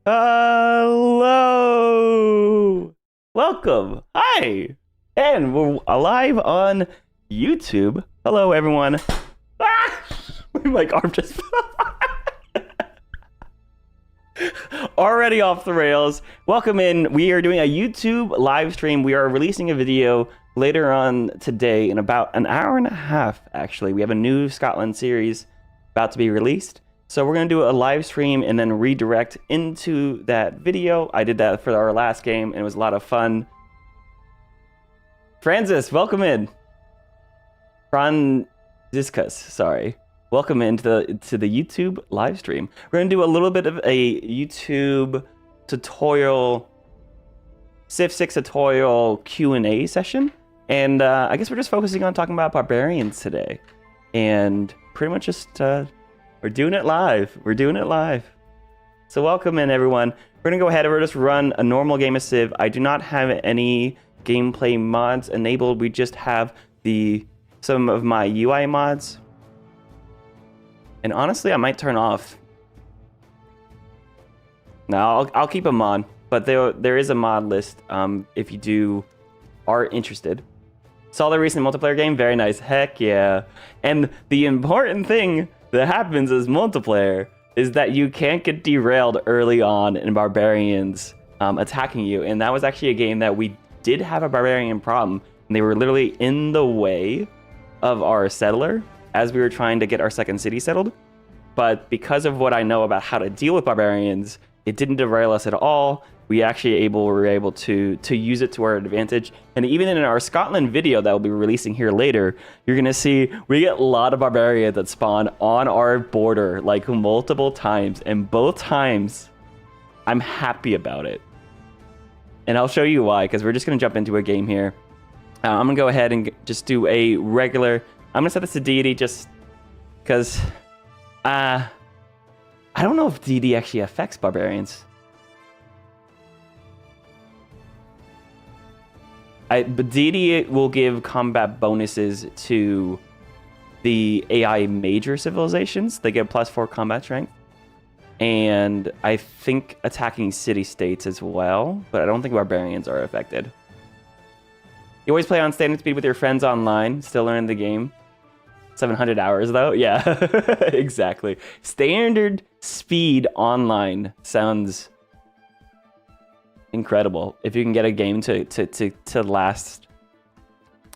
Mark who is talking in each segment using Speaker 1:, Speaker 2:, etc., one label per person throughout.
Speaker 1: Hello! Welcome! Hi! And we're live on YouTube. Hello, everyone. Ah! My arm just already off the rails. Welcome in. We are doing a YouTube live stream. We are releasing a video later on today in about an hour and a half, actually. We have a new Scotland series about to be released. So we're going to do a live stream and then redirect into that video. I did that for our last game and it was a lot of fun. Francis, welcome in. Franciscus, sorry. Welcome into the YouTube live stream. We're going to do a little bit of a YouTube tutorial, Civ 6 tutorial Q&A session. And I guess we're just focusing on talking about Barbarians today. And pretty much just... we're doing it live. We're doing it live. So welcome in, everyone. We're going to go ahead and we're just run a normal game of Civ. I do not have any gameplay mods enabled. We just have some of my UI mods. And honestly, I might turn off. No, I'll keep them on. But there is a mod list if you are interested. Saw the recent multiplayer game. Very nice. Heck yeah. And the important thing that happens as multiplayer is that you can't get derailed early on in Barbarians attacking you. And that was actually a game that we did have a Barbarian problem. And they were literally in the way of our settler as we were trying to get our second city settled. But because of what I know about how to deal with Barbarians, it didn't derail us at all. We actually were able to use it to our advantage. And even in our Scotland video that we'll be releasing here later, you're going to see we get a lot of Barbarians that spawn on our border like multiple times. And both times, I'm happy about it. And I'll show you why, because we're just going to jump into a game here. I'm going to go ahead and just do a regular... I'm going to set this to deity just because... I don't know if deity actually affects Barbarians. But deity will give combat bonuses to the AI major civilizations. They get +4 combat strength. And I think attacking city-states as well. But I don't think Barbarians are affected. You always play on standard speed with your friends online. Still learning the game. 700 hours though? Yeah, exactly. Standard speed online sounds... incredible if you can get a game to last.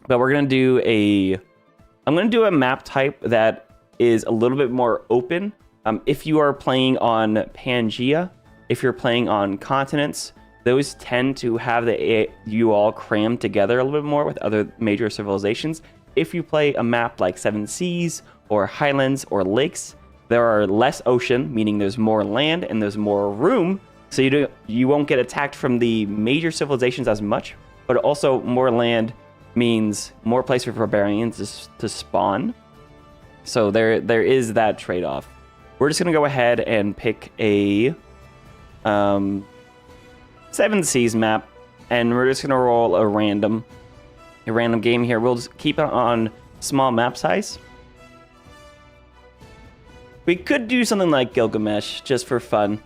Speaker 1: But we're gonna do I'm gonna do a map type that is a little bit more open. If you are playing on Pangea, if you're playing on continents, those tend to have you all crammed together a little bit more with other major civilizations. If you play a map like Seven Seas or Highlands or Lakes, there are less ocean, meaning there's more land and there's more room. So you won't get attacked from the major civilizations as much, but also more land means more place for Barbarians to spawn. So there is that trade-off. We're just gonna go ahead and pick a Seven Seas map, and we're just gonna roll a random game here. We'll just keep it on small map size. We could do something like Gilgamesh just for fun.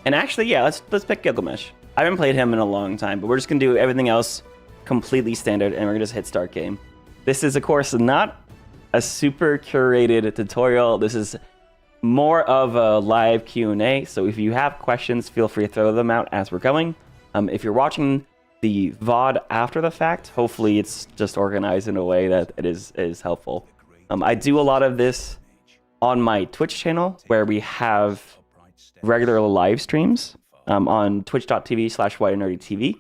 Speaker 1: And actually, yeah, let's pick Gilgamesh. I haven't played him in a long time, but we're just gonna do everything else completely standard, and we're gonna just hit start game. This is, of course, not a super curated tutorial. This is more of a live Q&A, so if you have questions, feel free to throw them out as we're going. If you're watching the VOD after the fact, hopefully it's just organized in a way that it is helpful. I do a lot of this on my Twitch channel, where we have regular live streams on twitch.tv/whiteandnerdytv.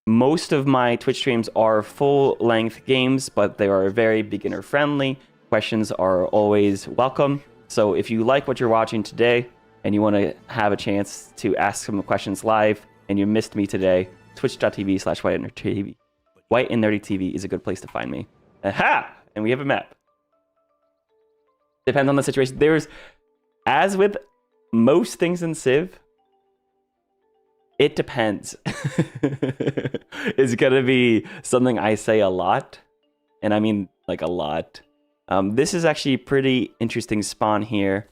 Speaker 1: Most of my Twitch streams are full-length games, but they are very beginner-friendly. Questions are always welcome. So if you like what you're watching today and you want to have a chance to ask some questions live and you missed me today, twitch.tv/whiteandnerdytv. whiteandnerdytv is a good place to find me. Aha! And we have a map. Depends on the situation. As with most things in Civ, it depends. It's gonna be something I say a lot, and I mean like a lot. This is actually a pretty interesting spawn here.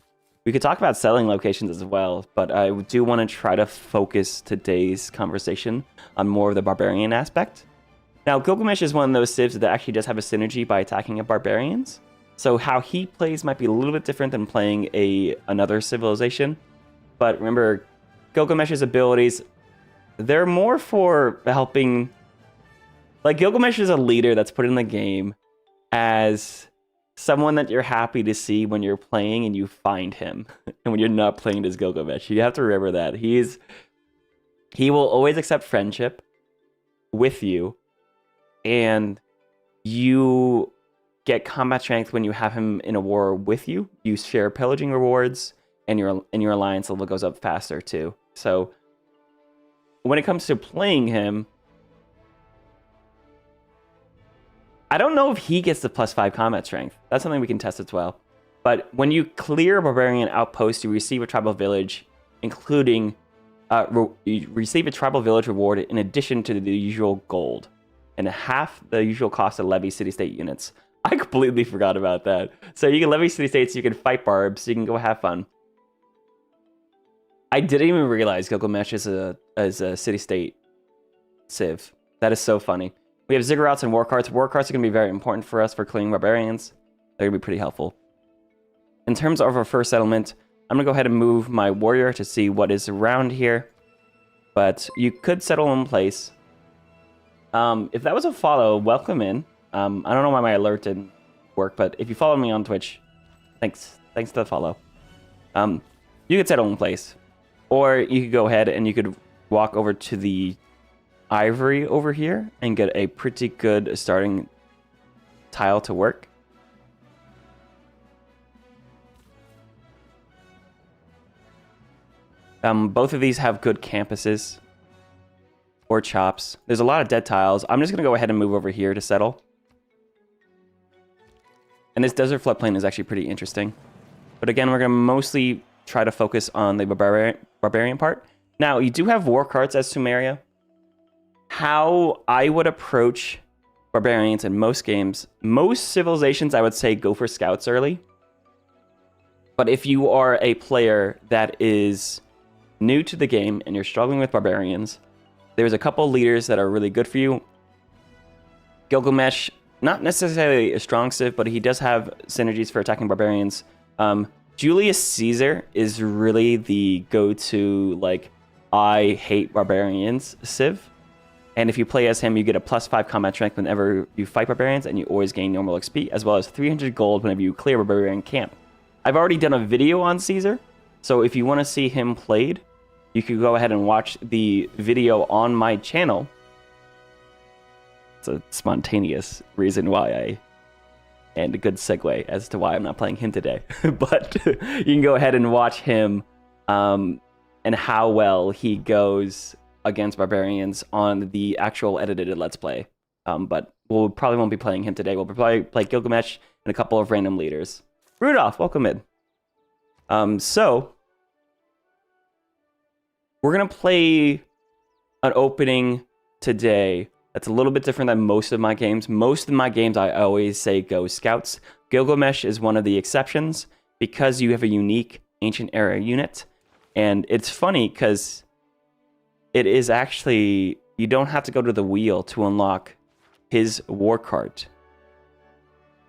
Speaker 1: We could talk about selling locations as well, but I do want to try to focus today's conversation on more of the barbarian aspect. Now, Gilgamesh is one of those civs that actually does have a synergy by attacking at barbarians. So how he plays might be a little bit different than playing another civilization. But remember, Gilgamesh's abilities, they're more for helping... Like, Gilgamesh is a leader that's put in the game as someone that you're happy to see when you're playing and you find him. And when you're not playing as Gilgamesh. You have to remember that. He will always accept friendship with you. And you get combat strength when you have him in a war with you. You share pillaging rewards, and your alliance level goes up faster too. So when it comes to playing him, I don't know if he gets the +5 combat strength. That's something we can test as well. But when you clear a barbarian outpost, you receive a tribal village, including you receive a tribal village reward in addition to the usual gold, and half the usual cost of levy city-state units. I completely forgot about that. So you can levy city-states, you can fight barbs, you can go have fun. I didn't even realize Gilgamesh is a city-state civ. That is so funny. We have ziggurats and war carts. War carts are going to be very important for us for clearing barbarians. They're going to be pretty helpful. In terms of our first settlement, I'm going to go ahead and move my warrior to see what is around here. But you could settle in place. If that was a follow, welcome in. I don't know why my alert didn't work, but if you follow me on Twitch, thanks to the follow. You could settle in place. Or you could go ahead and you could walk over to the ivory over here and get a pretty good starting tile to work. Both of these have good campuses or chops. There's a lot of dead tiles. I'm just going to go ahead and move over here to settle. And this desert floodplain is actually pretty interesting. But again, we're going to mostly try to focus on the barbarian part. Now, you do have war carts as Sumeria. How I would approach barbarians in most games, most civilizations, I would say go for scouts early. But if you are a player that is new to the game and you're struggling with barbarians, there's a couple leaders that are really good for you. Gilgamesh, not necessarily a strong civ, but he does have synergies for attacking barbarians. Julius Caesar is really the go-to, like, I hate barbarians civ. And if you play as him, you get a +5 combat strength whenever you fight barbarians, and you always gain normal XP, as well as 300 gold whenever you clear a barbarian camp. I've already done a video on Caesar, so if you want to see him played, you can go ahead and watch the video on my channel. It's a spontaneous reason why and a good segue as to why I'm not playing him today. But you can go ahead and watch him and how well he goes against barbarians on the actual edited Let's Play. But we'll probably won't be playing him today. We'll probably play Gilgamesh and a couple of random leaders. Rudolph, welcome in. So we're going to play an opening today that's a little bit different than most of my games. Most of my games, I always say go scouts. Gilgamesh is one of the exceptions because you have a unique ancient era unit. And it's funny because it is actually, you don't have to go to the wheel to unlock his war cart.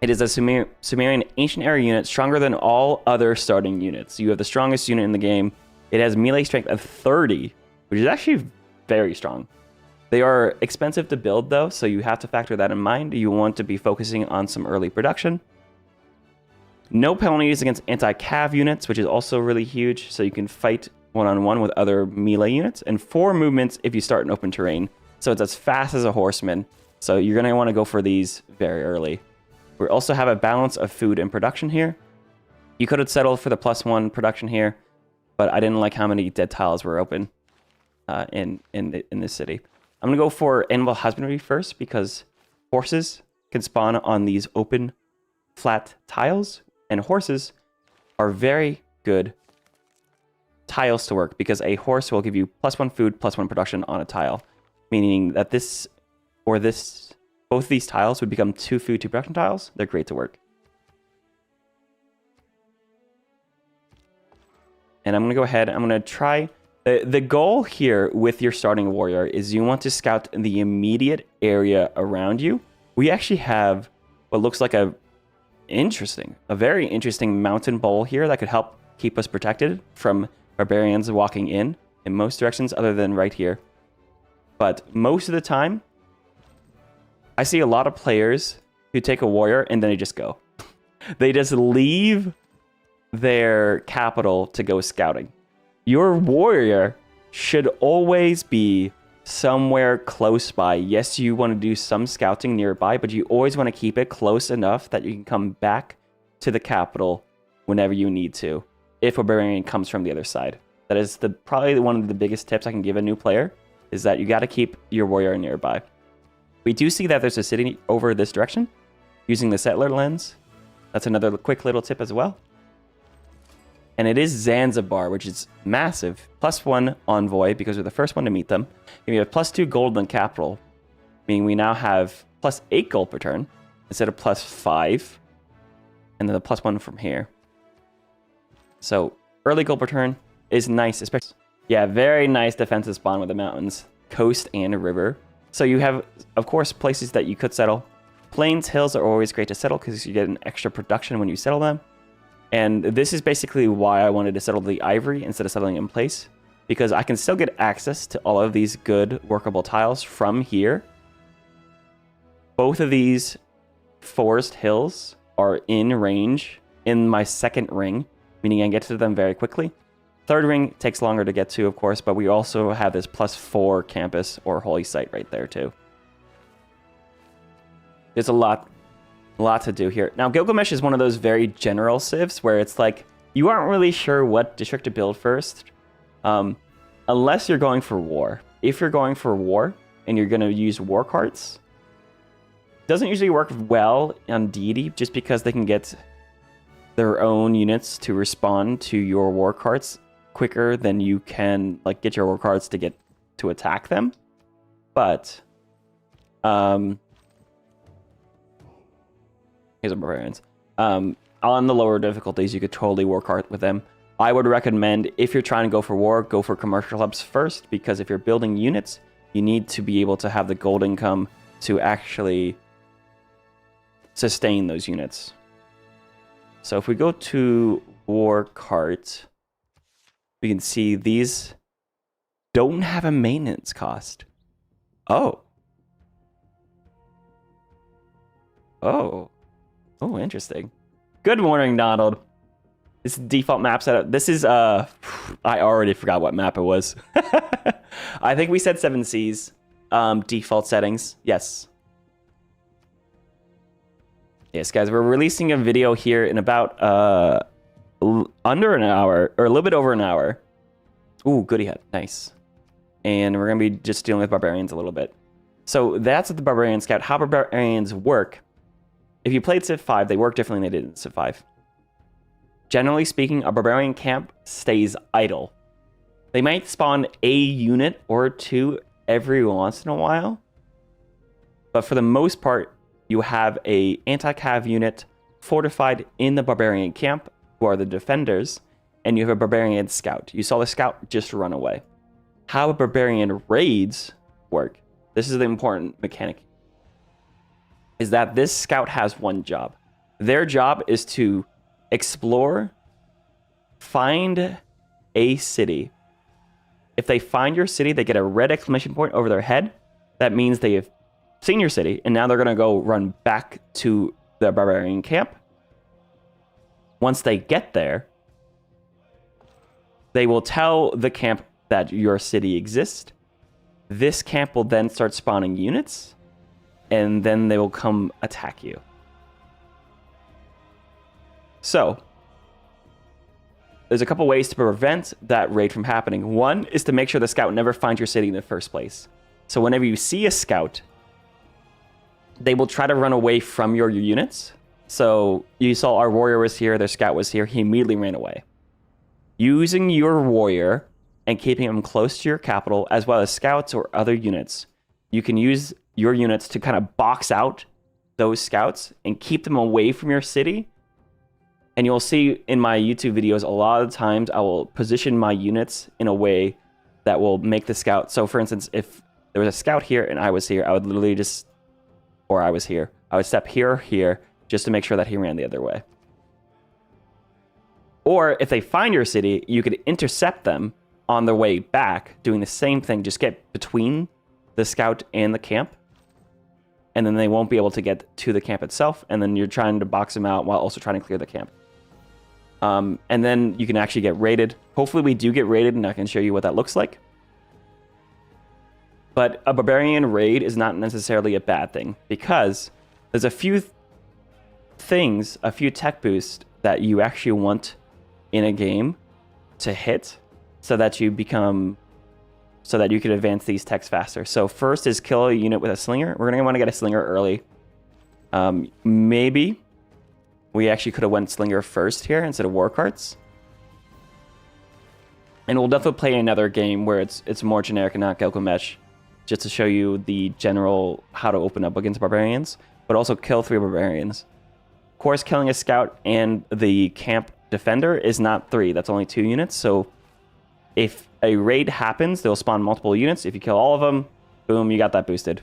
Speaker 1: It is a Sumerian ancient era unit, stronger than all other starting units. You have the strongest unit in the game. It has melee strength of 30, which is actually very strong. They are expensive to build though, so you have to factor that in mind. You want to be focusing on some early production. No penalties against anti-cav units, which is also really huge, so you can fight one-on-one with other melee units, and 4 movements if you start in open terrain. So it's as fast as a horseman, so you're going to want to go for these very early. We also have a balance of food and production here. You could have settled for the +1 production here, but I didn't like how many dead tiles were open in this city. I'm going to go for animal husbandry first, because horses can spawn on these open, flat tiles, and horses are very good tiles to work, because a horse will give you +1 food, +1 production on a tile, meaning that both these tiles would become 2 food, 2 production tiles. They're great to work. And I'm going to go ahead. I'm going to try. The goal here with your starting warrior is you want to scout the immediate area around you. We actually have what looks like a very interesting mountain bowl here that could help keep us protected from barbarians walking in most directions other than right here. But most of the time, I see a lot of players who take a warrior and then they just go. They just leave their capital to go scouting. Your warrior should always be somewhere close by. Yes, you want to do some scouting nearby, but you always want to keep it close enough that you can come back to the capital whenever you need to, if a barbarian comes from the other side. That is probably one of the biggest tips I can give a new player, is that you got to keep your warrior nearby. We do see that there's a city over this direction using the settler lens. That's another quick little tip as well. And it is Zanzibar, which is massive. +1 envoy, because we're the first one to meet them. And we have +2 gold in capital, meaning we now have +8 gold per turn instead of +5. And then the +1 from here. So early gold per turn is nice, especially. Yeah, very nice defensive spawn with the mountains, coast, and a river. So you have, of course, places that you could settle. Plains, hills are always great to settle because you get an extra production when you settle them. And this is basically why I wanted to settle the ivory instead of settling in place, because I can still get access to all of these good workable tiles from here. Both of these forest hills are in range in my second ring, meaning I can get to them very quickly. Third ring takes longer to get to, of course, but we also have this +4 campus or holy site right there too. There's a lot to do here. Now, Gilgamesh is one of those very general civs where it's like, you aren't really sure what district to build first, unless you're going for war. If you're going for war and you're going to use war carts, it doesn't usually work well on deity just because they can get their own units to respond to your war carts quicker than you can like get your war carts to get to attack them. But here's a barbarians. On the lower difficulties, you could totally work hard with them. I would recommend, if you're trying to go for war, go for commercial hubs first, because if you're building units, you need to be able to have the gold income to actually sustain those units. So if we go to war cart, we can see these don't have a maintenance cost. Oh, interesting. Good morning, Donald. This default map setup. This is, I already forgot what map it was. I think we said 7 Seas. Default settings. Yes. Yes, guys, we're releasing a video here in about, under an hour, or a little bit over an hour. Ooh, goody hat. Nice. And we're going to be just dealing with barbarians a little bit. So that's the Barbarian Scout. How barbarians work. If you played Civ 5, they work differently than they did in Civ 5. Generally speaking, a barbarian camp stays idle. They might spawn a unit or two every once in a while, but for the most part, you have a anti-cav unit fortified in the barbarian camp, who are the defenders, and you have a barbarian scout. You saw the scout just run away. How barbarian raids work, this is the important mechanic, is that this scout has one job. Their job is to explore, find a city. If they find your city, they get a red exclamation point over their head. That means they have seen your city, and now they're going to go run back to the barbarian camp. Once they get there, they will tell the camp that your city exists. This camp will then start spawning units, and then they will come attack you. So, there's a couple ways to prevent that raid from happening. One is to make sure the scout never finds your city in the first place. So whenever you see a scout, they will try to run away from your units. So you saw our warrior was here, their scout was here, he immediately ran away. Using your warrior and keeping him close to your capital, as well as scouts or other units, you can use your units to kind of box out those scouts and keep them away from your city And you'll see in my YouTube videos, a lot of times I will position my units in a way that will make the scout. So for instance, if there was a scout here and I was here, I would literally just, or I was here, I would step here or here just to make sure that he ran the other way. Or if they find your city, you could intercept them on their way back, doing the same thing, just get between the scout and the camp. And then they won't be able to get to the camp itself. And then you're trying to box them out while also trying to clear the camp. And then you can actually get raided. Hopefully we do get raided and I can show you what that looks like. But a barbarian raid is not necessarily a bad thing because there's a few things, a few tech boosts that you actually want in a game to hit so that you become, so that you can advance these techs faster. So first is kill a unit with a slinger. We're going to want to get a slinger early. Maybe we actually could have went slinger first here instead of war carts. And we'll definitely play another game where it's more generic and not Gilgamesh, just to show you the general how to open up against barbarians, but also kill 3 barbarians. Of course, killing a scout and the camp defender is not 3. That's only 2 units. So if a raid happens, they'll spawn multiple units. If you kill all of them, boom, you got that boosted.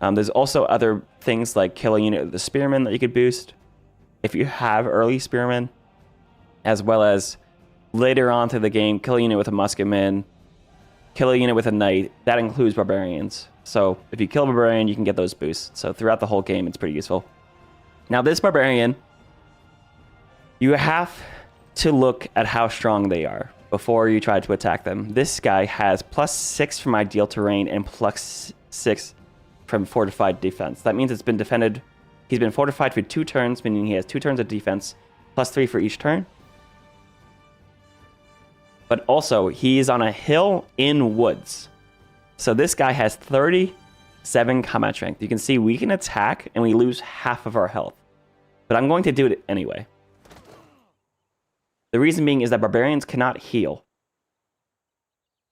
Speaker 1: There's also other things like kill a unit with the spearman that you could boost if you have early spearmen, as well as later on through the game, kill a unit with a musketman, kill a unit with a knight. That includes barbarians. So if you kill a barbarian, you can get those boosts. So throughout the whole game, it's pretty useful. Now this barbarian, you have to look at how strong they are before you try to attack them. This guy has +6 from ideal terrain and +6 from fortified defense. That means it's been defended. He's been fortified for 2 turns, meaning he has 2 turns of defense, +3 for each turn. But also, he's on a hill in woods. So this guy has 37 combat strength. You can see we can attack and we lose half of our health. But I'm going to do it anyway. The reason being is that barbarians cannot heal.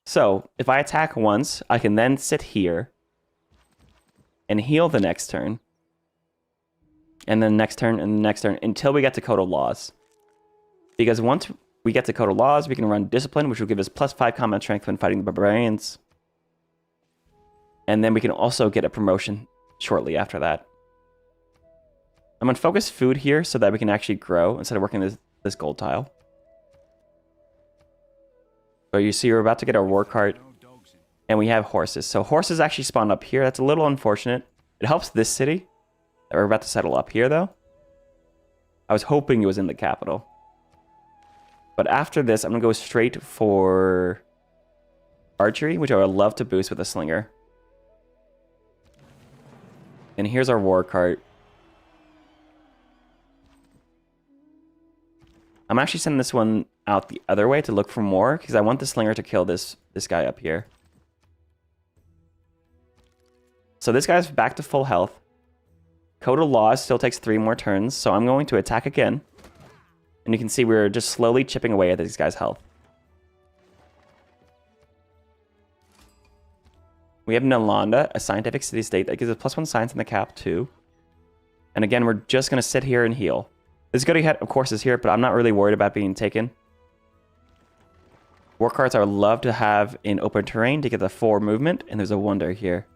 Speaker 1: So if I attack once, I can then sit here and heal the next turn. And then next turn and the next turn until we get to Code of Laws. Because once we get to Code of Laws, we can run Discipline, which will give us +5 combat strength when fighting the barbarians. And then we can also get a promotion shortly after that. I'm going to focus food here so that we can actually grow instead of working this gold tile. So you see we're about to get our war cart. And we have horses. So horses actually spawn up here. That's a little unfortunate. It helps this city that we're about to settle up here, though. I was hoping it was in the capital. But after this, I'm going to go straight for archery, which I would love to boost with a slinger. And here's our war cart. I'm actually sending this one out the other way to look for more, because I want the slinger to kill this guy up here. So this guy's back to full health. Code of Laws still takes 3 more turns, so I'm going to attack again. And you can see we're just slowly chipping away at this guy's health. We have Nalanda, a scientific city-state that gives us +1 science in the cap too. And again, we're just going to sit here and heal. This good head, of course, is here, but I'm not really worried about being taken. War carts are loved to have in open terrain to get the 4 movement, and there's a wonder here.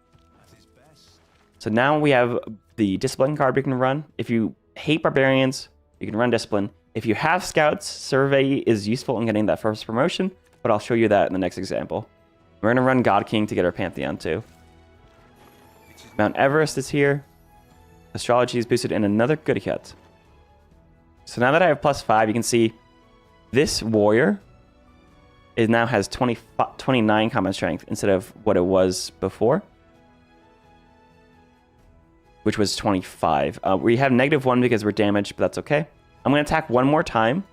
Speaker 1: So now we have the Discipline card we can run. If you hate barbarians, you can run Discipline. If you have scouts, Survey is useful in getting that first promotion, but I'll show you that in the next example. We're going to run God King to get our Pantheon too. Mount Everest is here. Astrology is boosted in another good hit. So now that I have +5, you can see this warrior now has 29 combat strength instead of what it was before, which was 25. We have -1 because we're damaged, but that's okay. I'm going to attack 1 more time.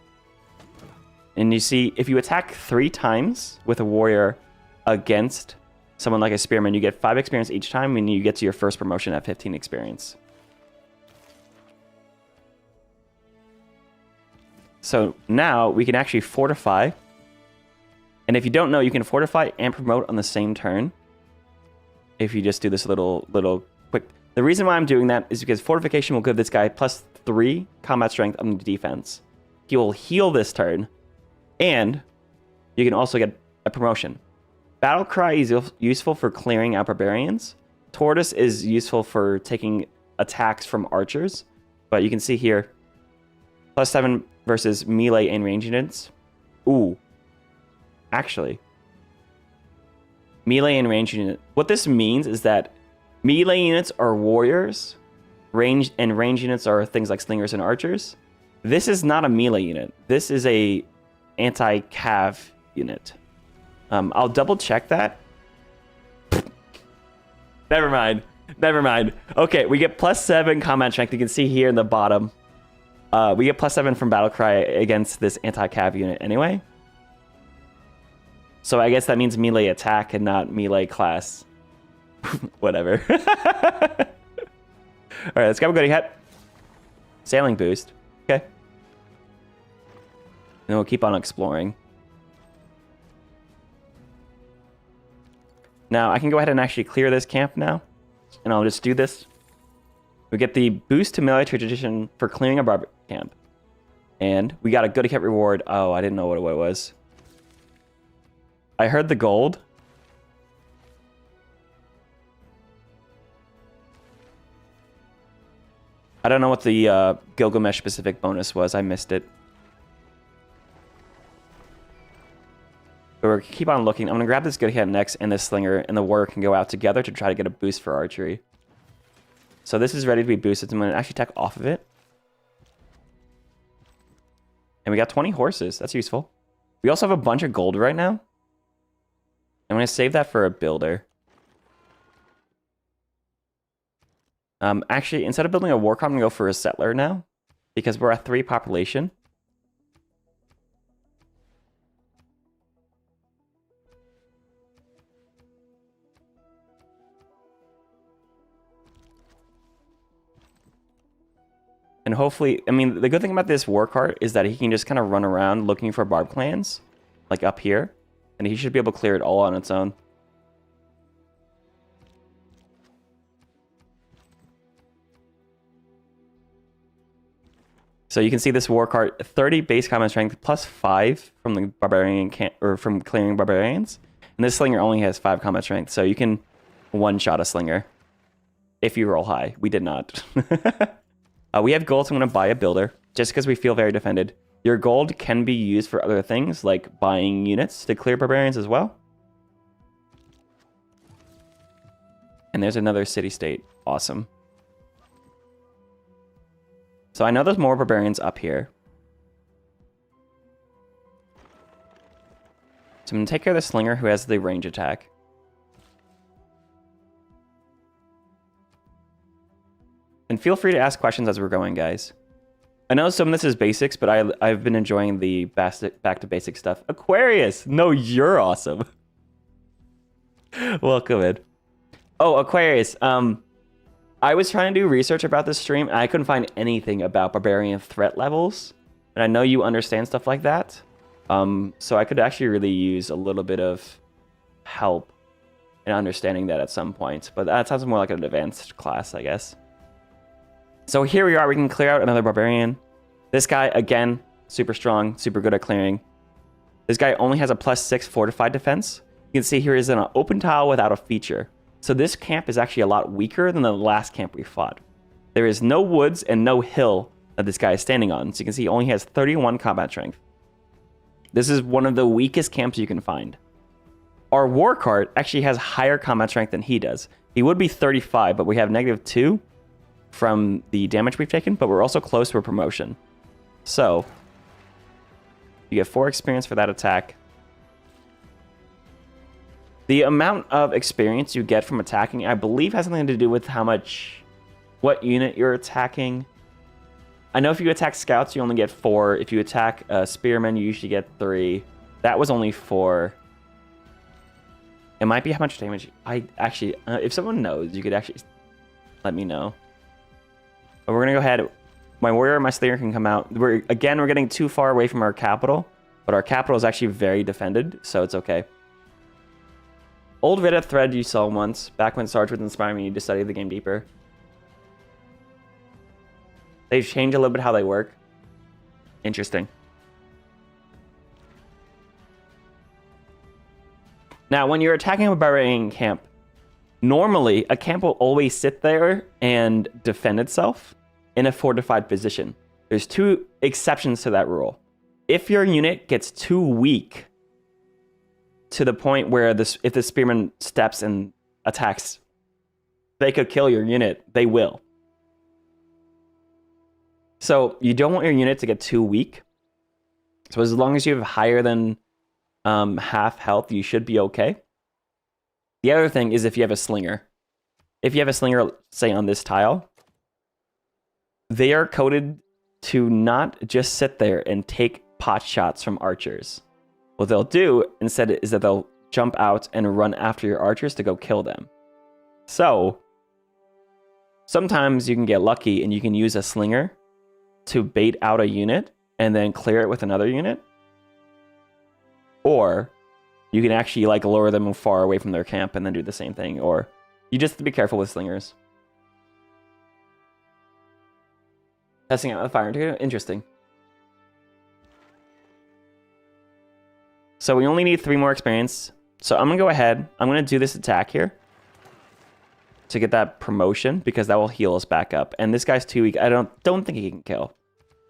Speaker 1: And you see, if you attack 3 times with a warrior against someone like a spearman, you get 5 experience each time, and you get to your first promotion at 15 experience. So now we can actually fortify. And if you don't know, you can fortify and promote on the same turn. If you just do this little quick. The reason why I'm doing that is because fortification will give this guy +3 combat strength on the defense. he will heal this turn, and you can also get a promotion. Battlecry is useful for clearing out barbarians. Tortoise is useful for taking attacks from archers, but you can see here, +7 versus melee and range units. Ooh, actually, melee and range unit. What this means is that melee units are warriors, range units are things like slingers and archers. This is not a melee unit. This is a anti-cav unit. I'll double check that. Never mind. Okay, we get +7 combat strength. You can see here in the bottom. We get +7 from Battlecry against this anti-cav unit anyway. So I guess that means melee attack and not melee class. Whatever. Alright, let's grab a goody hat. Sailing boost. Okay. And we'll keep on exploring. Now, I can go ahead and actually clear this camp now. And I'll just do this. We get the boost to melee tradition for clearing a barbar camp. And we got a goody hat reward. Oh, I didn't know what it was. I heard the gold. I don't know what the Gilgamesh specific bonus was. I missed it. But we'll keep on looking. I'm going to grab this goody hat next, and this slinger and the warrior can go out together to try to get a boost for archery. So this is ready to be boosted. I'm going to actually attack off of it. And we got 20 horses. That's useful. We also have a bunch of gold right now. I'm going to save that for a builder. Actually, instead of building a war cart, I'm going to go for a settler now. Because we're at 3 population. And hopefully, I mean, the good thing about this war cart is that he can just kind of run around looking for barb clans, like up here. And he should be able to clear it all on its own. So you can see this war cart, 30 base combat strength plus 5 from the barbarian from clearing barbarians. And this slinger only has 5 combat strength, so you can one-shot a slinger if you roll high. We did not. We have gold, so I'm going to buy a builder just because we feel very defended. Your gold can be used for other things like buying units to clear barbarians as well. And there's another city-state. Awesome. So I know there's more barbarians up here. So I'm going to take care of the slinger who has the range attack. And feel free to ask questions as we're going, guys. I know some of this is basics, but I've been enjoying the back to basic stuff. Aquarius! No, you're awesome. Welcome in. Oh, Aquarius. I was trying to do research about this stream, and I couldn't find anything about barbarian threat levels. And I know you understand stuff like that. So I could actually really use a little bit of help in understanding that at some point. But that sounds more like an advanced class, I guess. So here we are. We can clear out another barbarian. This guy, again, super strong, super good at clearing. This guy only has a +6 fortified defense. You can see here is an open tile without a feature. So this camp is actually a lot weaker than the last camp we fought. There is no woods and no hill that this guy is standing on. So you can see he only has 31 combat strength. This is one of the weakest camps you can find. Our war cart actually has higher combat strength than he does. He would be 35, but we have -2 from the damage we've taken, but we're also close to a promotion. So you get 4 experience for that attack. The amount of experience you get from attacking, I believe, has something to do with what unit you're attacking. I know if you attack scouts, you only get 4. If you attack spearmen, you usually get 3. That was only 4. It might be how much damage. I actually, if someone knows, you could actually let me know. But we're gonna go ahead. My warrior and my slayer can come out. We're getting too far away from our capital, but our capital is actually very defended, so it's okay. Old Reddit thread you saw once, back when Sarge was inspiring me to study the game deeper. They've changed a little bit how they work. Interesting. Now, when you're attacking a barbarian camp, normally a camp will always sit there and defend itself in a fortified position. There's 2 exceptions to that rule. If your unit gets too weak to the point where if the spearman steps and attacks, they could kill your unit, they will. So you don't want your unit to get too weak. So as long as you have higher than half health, you should be okay. The other thing is if you have a slinger. If you have a slinger, say on this tile, they are coded to not just sit there and take pot shots from archers. What they'll do instead is that they'll jump out and run after your archers to go kill them. So sometimes you can get lucky and you can use a slinger to bait out a unit and then clear it with another unit. Or you can actually like lure them far away from their camp and then do the same thing. Or you just have to be careful with slingers. Testing out the fire indicator, interesting. So we only need 3 more experience. So I'm gonna go ahead. I'm gonna do this attack here to get that promotion because that will heal us back up. And this guy's too weak. I don't think he can kill.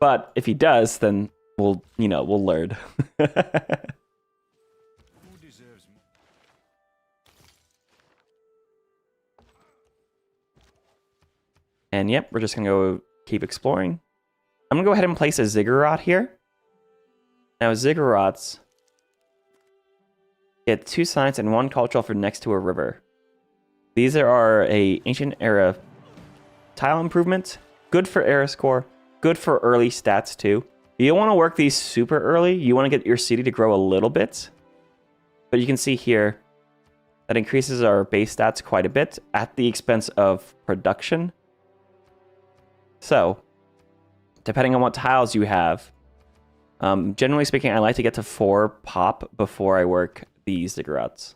Speaker 1: But if he does, then we'll learn. And yep, we're just gonna go keep exploring. I'm gonna go ahead and place a ziggurat here. Now ziggurats get 2 science and 1 cultural for next to a river. These are a ancient era tile improvement. Good for era score. Good for early stats too. You don't want to work these super early. You want to get your city to grow a little bit. But you can see here that increases our base stats quite a bit at the expense of production. So, depending on what tiles you have, generally speaking, I like to get to 4 pop before I work these ziggurats.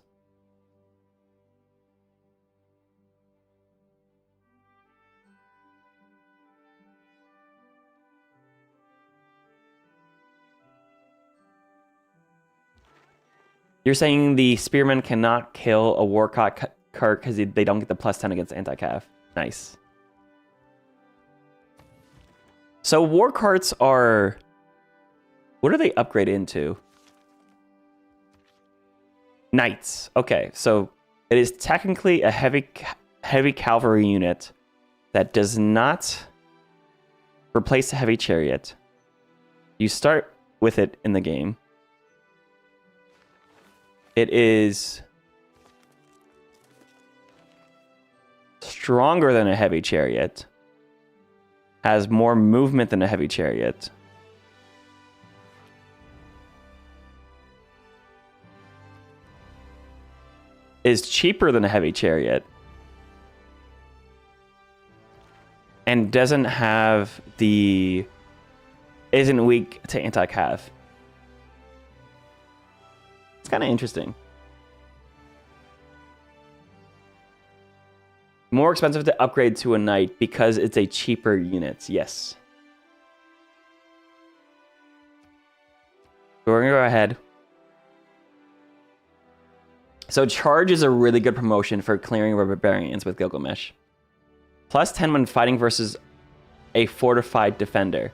Speaker 1: You're saying the spearmen cannot kill a war cart because they don't get the +10 against anti-cav. Nice. So war carts are... What are they upgraded into? Knights. Okay, so it is technically a heavy cavalry unit that does not replace a heavy chariot. You start with it in the game. It is stronger than a heavy chariot. Has more movement than a heavy chariot. Is cheaper than a heavy chariot. And doesn't have the... Isn't weak to anti-cav. It's kind of interesting. More expensive to upgrade to a knight because it's a cheaper unit. Yes. We're going to go ahead. So charge is a really good promotion for clearing barbarians with Gilgamesh. +10 when fighting versus a fortified defender.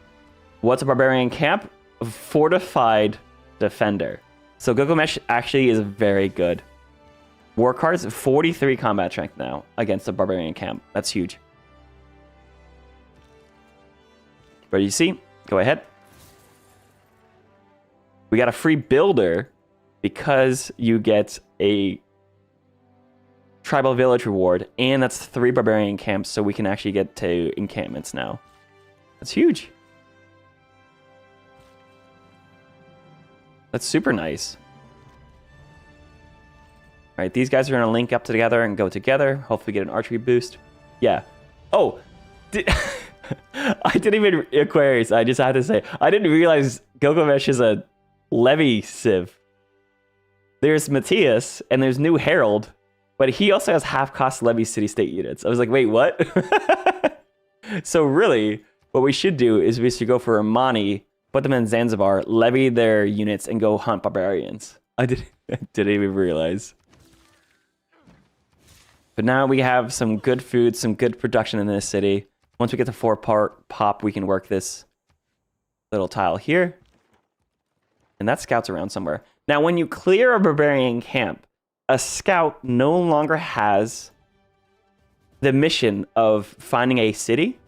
Speaker 1: What's a barbarian camp? A fortified defender. So Gilgamesh actually is very good. War cards, 43 combat strength now against the barbarian camp. That's huge. But you see, go ahead. We got a free builder because you get a tribal village reward, and that's 3 barbarian camps, so we can actually get to encampments now. That's huge. That's super nice. All right, these guys are going to link up together and go together. Hopefully get an archery boost. Yeah. Oh, I didn't even... Aquarius, I just had to say. I didn't realize Gilgamesh is a levy civ. There's Matthias, and there's New Herald, but he also has half-cost levy city-state units. I was like, wait, what? So really, what we should do is we should go for Romani, put them in Zanzibar, levy their units, and go hunt barbarians. I didn't even realize. But now we have some good food, some good production in this city. Once we get to 4 pop, we can work this little tile here. And that scout's around somewhere. Now, when you clear a barbarian camp, a scout no longer has the mission of finding a city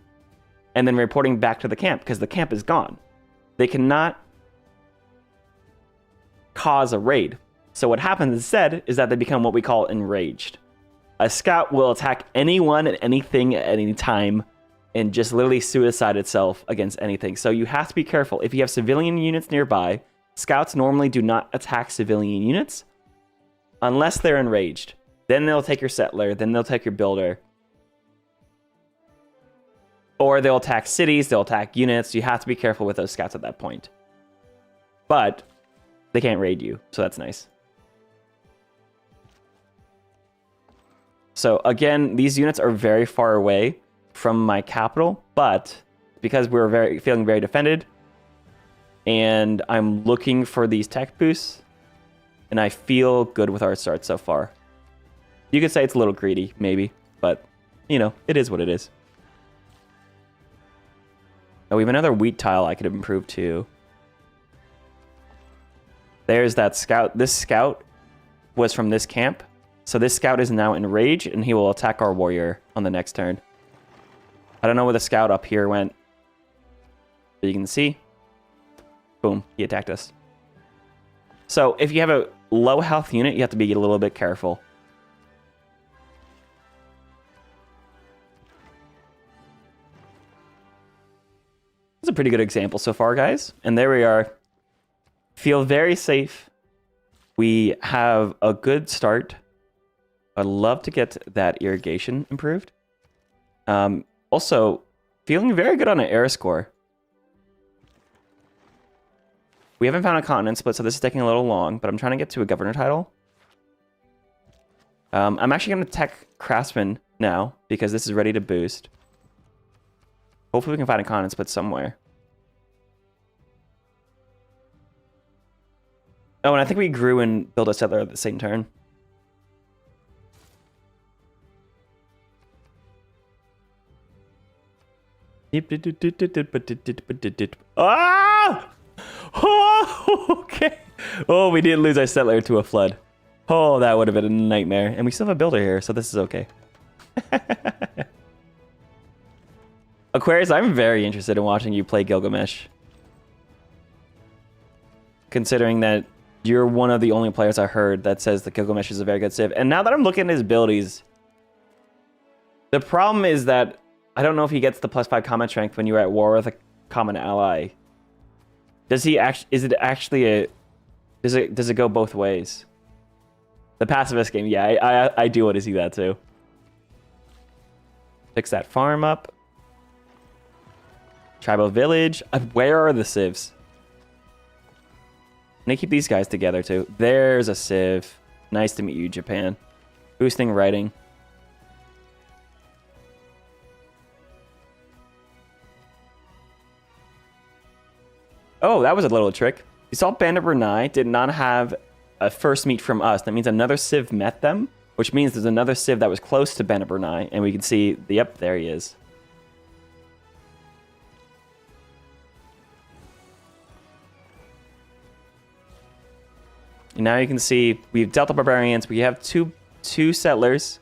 Speaker 1: and then reporting back to the camp because the camp is gone. They cannot cause a raid. So what happens instead is that they become what we call enraged. A scout will attack anyone and anything at any time and just literally suicide itself against anything. So you have to be careful. If you have civilian units nearby, scouts normally do not attack civilian units unless they're enraged. Then they'll take your settler, then they'll take your builder. Or they'll attack cities, they'll attack units. You have to be careful with those scouts at that point. But they can't raid you, so that's nice. So again, these units are very far away from my capital, but because we're feeling very defended, and I'm looking for these tech boosts, and I feel good with our start so far. You could say it's a little greedy, maybe, but, you know, it is what it is. Oh, we have another wheat tile I could improve too. There's that scout. This scout was from this camp. So this scout is now enraged, and he will attack our warrior on the next turn. I don't know where the scout up here went. But you can see. Boom, he attacked us. So if you have a low health unit, you have to be a little bit careful. It's a pretty good example so far, guys. And there we are. Feel very safe. We have a good start. I'd love to get that irrigation improved. Also, feeling very good on an air score. We haven't found a continent split, so this is taking a little long, but I'm trying to get to a governor title. I'm actually going to tech craftsman now, because this is ready to boost. Hopefully we can find a continent split somewhere. Oh, and I think we grew and built a settler at the same turn. Ah! Oh, okay. Oh, we didn't lose our settler to a flood. Oh, that would have been a nightmare. And we still have a builder here, so this is okay. Aquarius, I'm very interested in watching you play Gilgamesh. Considering that you're one of the only players I heard that says that Gilgamesh is a very good civ. And now that I'm looking at his abilities, the problem is that I don't know if he gets the +5 combat strength when you're at war with a common ally. Does he actually? Is it actually a? Does it go both ways? The pacifist game, yeah, I do want to see that too. Fix that farm up. Tribal village. Where are the civs? I'm gonna keep these guys together too. There's a civ. Nice to meet you, Japan. Boosting writing. Oh, that was a little trick. You saw Bandit Brunei did not have a first meet from us. That means another civ met them, which means there's another civ that was close to Bandit Brunei, and we can see, yep, there he is. And now you can see we've dealt the Barbarians. We have two settlers,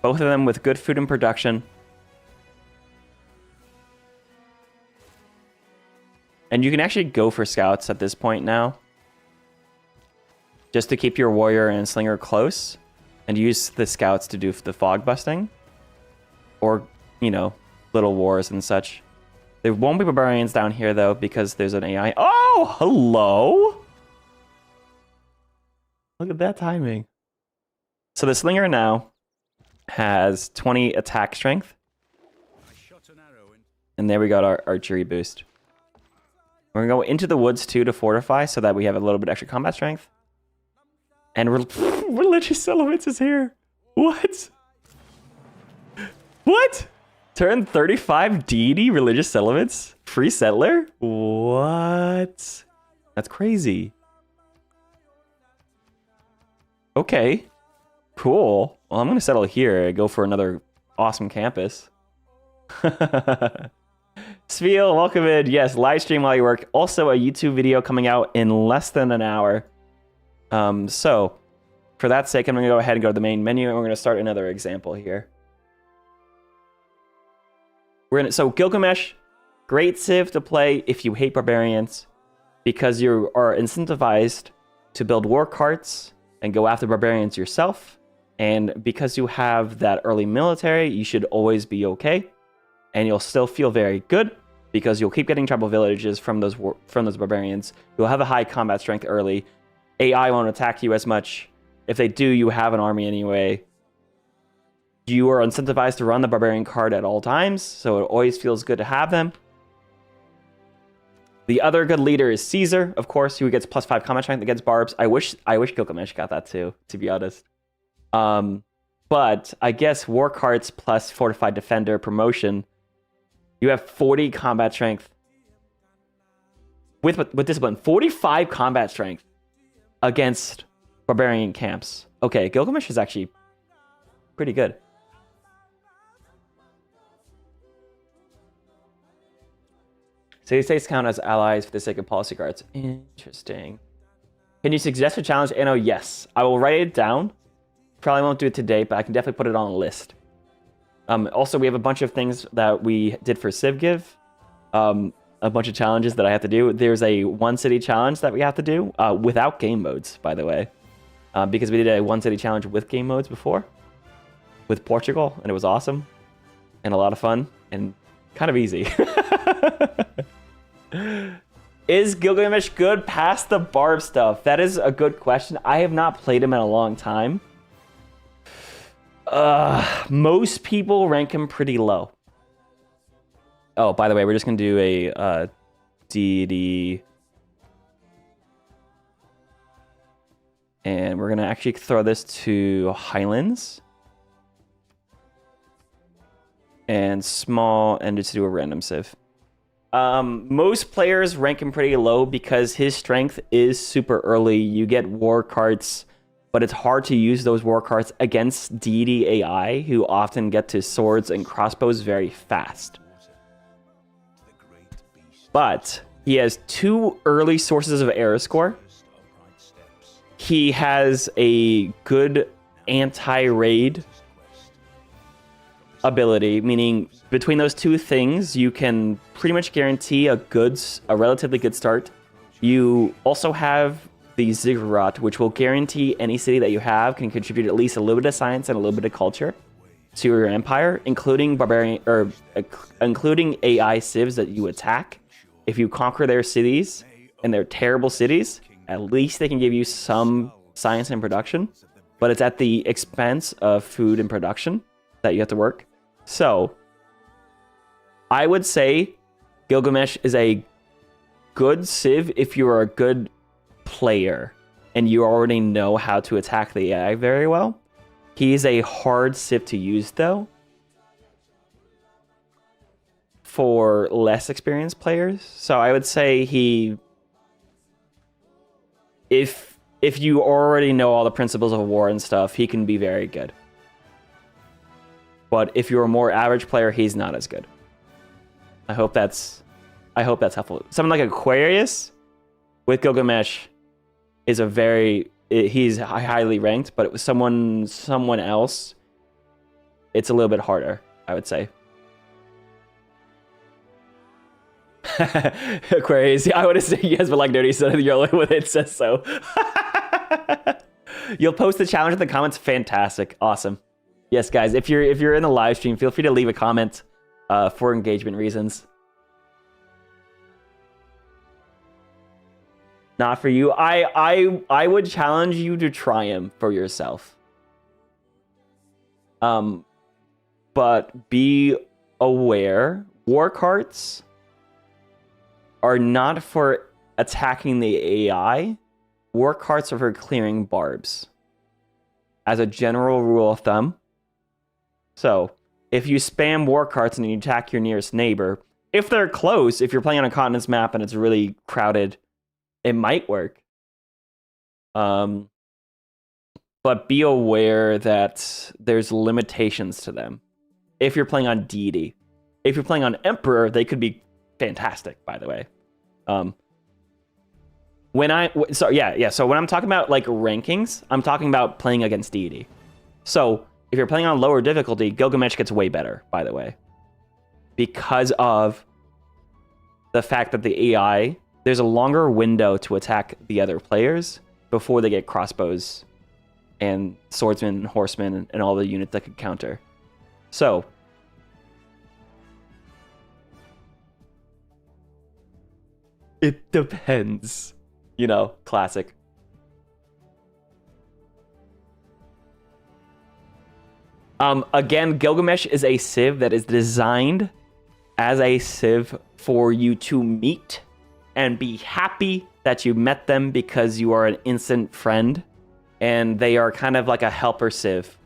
Speaker 1: both of them with good food and production. And you can actually go for scouts at this point now. Just to keep your warrior and slinger close. And use the scouts to do the fog busting. Or, you know, little wars and such. There won't be Barbarians down here though, because there's an AI. Oh, hello! Look at that timing. So the slinger now has 20 attack strength. And there we got our archery boost. We're going to go into the woods, too, to fortify so that we have a little bit extra combat strength. And religious settlements is here. What? What? Turn 35 deity religious settlements? Free settler? What? That's crazy. Okay. Cool. Well, I'm going to settle here and go for another awesome campus. Spiel, welcome in. Yes, live stream while you work. Also, a YouTube video coming out in less than an hour. So, for that sake, I'm going to go ahead and go to the main menu, and we're going to start another example here. So, Gilgamesh, great civ to play if you hate barbarians, because you are incentivized to build war carts and go after barbarians yourself. And because you have that early military, you should always be okay. And you'll still feel very good because you'll keep getting tribal villages from those barbarians. You'll have a high combat strength early. AI won't attack you as much. If they do, you have an army anyway. You are incentivized to run the barbarian card at all times, so it always feels good to have them. The other good leader is Caesar, of course, who gets +5 combat strength against barbs. I wish Gilgamesh got that too, to be honest. But I guess war carts plus fortified defender promotion. You have 40 combat strength with discipline. 45 combat strength against barbarian camps. Okay, Gilgamesh is actually pretty good. City states count as allies for the sake of policy cards. Interesting. Can you suggest a challenge? Anno, yes. I will write it down. Probably won't do it today, but I can definitely put it on a list. Also, we have a bunch of things that we did for CivGive. A bunch of challenges that I have to do. There's a one city challenge that we have to do without game modes, by the way. Because we did a one city challenge with game modes before. With Portugal, and it was awesome. And a lot of fun. And kind of easy. Is Gilgamesh good past the barb stuff? That is a good question. I have not played him in a long time. Most people rank him pretty low. Oh, by the way, we're just gonna do a deity, and we're gonna actually throw this to Highlands and small, and just do a random civ. Most players rank him pretty low because his strength is super early. You get war carts, but it's hard to use those war carts against deity AI, who often get to swords and crossbows very fast. But he has 2 early sources of error score. He has a good anti-raid ability, meaning between those 2 things, you can pretty much guarantee a relatively good start. You also have the Ziggurat, which will guarantee any city that you have can contribute at least a little bit of science and a little bit of culture to your empire, including including AI civs that you attack. If you conquer their cities, and they're terrible cities, at least they can give you some science and production, but it's at the expense of food and production that you have to work. So, I would say Gilgamesh is a good civ if you are a good player and you already know how to attack the AI very well. He's a hard civ to use, though, for less experienced players. So I would say if you already know all the principles of war and stuff, he can be very good. But if you're a more average player, he's not as good. I hope that's helpful. Something like Aquarius with Gilgamesh is he's highly ranked, but with someone else, it's a little bit harder, I would say. Aquarius, I would say yes, but like Nerdy said, you're only when it says so. You'll post the challenge in the comments. Fantastic, awesome. Yes, guys, if you're in the live stream, feel free to leave a comment for engagement reasons. Not for you. I would challenge you to try him for yourself. But be aware, war carts are not for attacking the AI. War carts are for clearing barbs. As a general rule of thumb. So, if you spam war carts and you attack your nearest neighbor, if they're close, if you're playing on a continent's map and it's really crowded, it might work. But but be aware that there's limitations to them. If you're playing on deity, if you're playing on emperor, they could be fantastic, by the way. So when I'm talking about like rankings, I'm talking about playing against deity. So if you're playing on lower difficulty, Gilgamesh gets way better, by the way, because of the fact that the AI, there's a longer window to attack the other players before they get crossbows and swordsmen and horsemen and all the units that could counter. So it depends, you know, classic. Again, Gilgamesh is a civ that is designed as a civ for you to meet and be happy that you met them because you are an instant friend, and they are kind of like a helper civ.